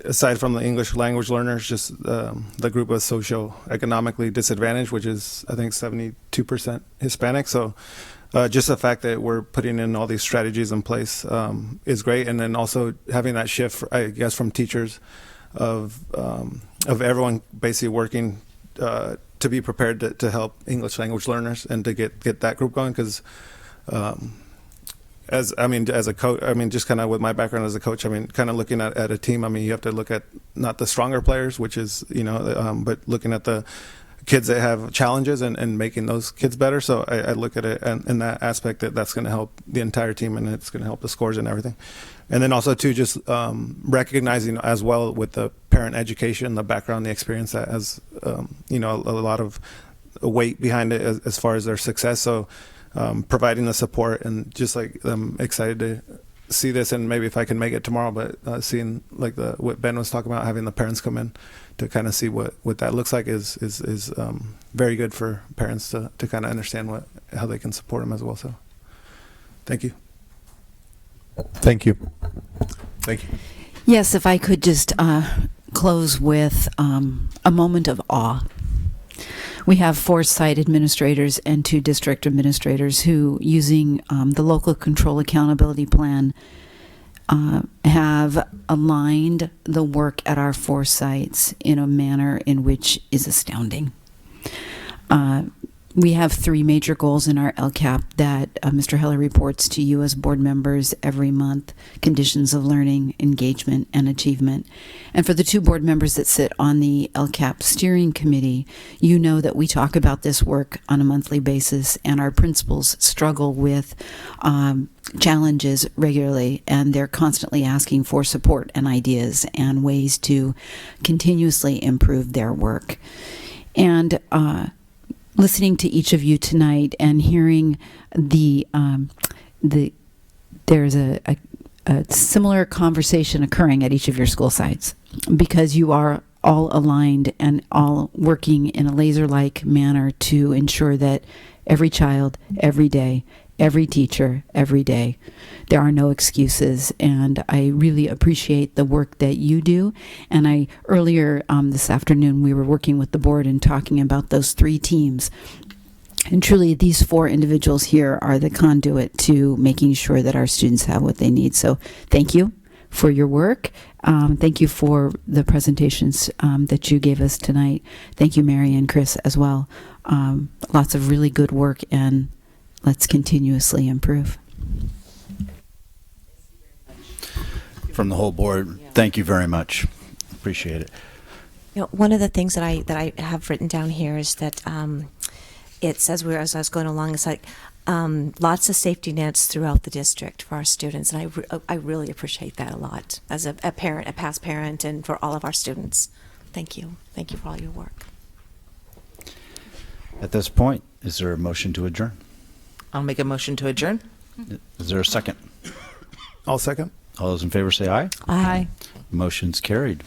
aside from the English language learners, just the group of socioeconomically disadvantaged, which is, I think, 72% Hispanic. So just the fact that we're putting in all these strategies in place is great. And then also having that shift, I guess, from teachers of everyone basically working to be prepared to help English language learners and to get that group going. Because as a coach, just kind of with my background as a coach, kind of looking at a team, you have to look at not the stronger players, which is, but looking at the kids that have challenges and making those kids better. So I look at it in that aspect, that's going to help the entire team, and it's going to help the scores and everything. And then also too, just recognizing as well with the parent education, the background, the experience that has, a lot of weight behind it as far as their success. So providing the support, and just like I'm excited to see this, and maybe if I can make it tomorrow, but seeing like what Ben was talking about, having the parents come in to kind of see what that looks like is very good for parents to kind of understand how they can support them as well. So thank you. Thank you. Yes, if I could just close with a moment of awe. We have 4 site administrators and 2 district administrators who, using the local control accountability plan, have aligned the work at our 4 sites in a manner in which is astounding. We have 3 major goals in our LCAP that Mr. Heller reports to you as board members every month: conditions of learning, engagement, and achievement. And for the 2 board members that sit on the LCAP steering committee, you know that we talk about this work on a monthly basis, and our principals struggle with challenges regularly, and they're constantly asking for support and ideas and ways to continuously improve their work. And listening to each of you tonight and hearing there's a similar conversation occurring at each of your school sites, because you are all aligned and all working in a laser-like manner to ensure that every child, every day, every teacher, every day. There are no excuses, and I really appreciate the work that you do. And I earlier this afternoon, we were working with the board and talking about those 3 teams. And truly, these 4 individuals here are the conduit to making sure that our students have what they need. So thank you for your work. Thank you for the presentations that you gave us tonight. Thank you, Mary and Chris, as well. Lots of really good work, and let's continuously improve. From the whole board, thank you very much. Appreciate it. You know, one of the things that I have written down here is that it says, as I was going along, it's like lots of safety nets throughout the district for our students, and I really appreciate that a lot as a parent, a past parent, and for all of our students. Thank you for all your work. At this point, is there a motion to adjourn? I'll make a motion to adjourn. Is there a second? I'll second. All those in favor say aye. Aye. Motion's carried.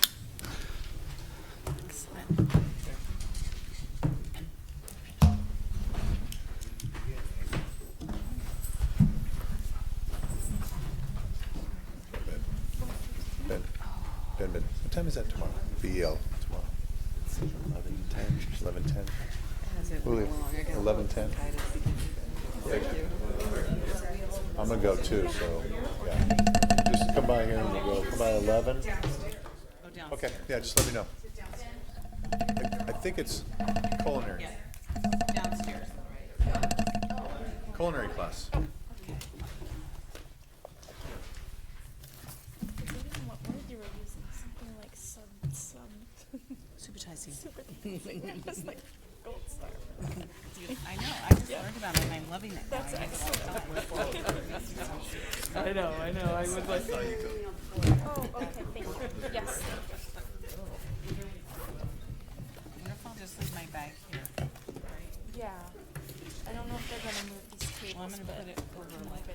Ben, what time is that tomorrow? VEL tomorrow. 11:10. 11:10. I'm gonna go too, so yeah. Just come by here and we'll go. Come by 11. Okay, yeah, just let me know. I think it's culinary. Downstairs. Culinary class. I know. I just learned about it and I'm loving it. That's excellent. I know. I was like, Oh, okay, thank you. Yes. I wonder if I'll just leave my bag here. Yeah. I don't know if they're gonna move these tables. Well, I'm gonna put it over like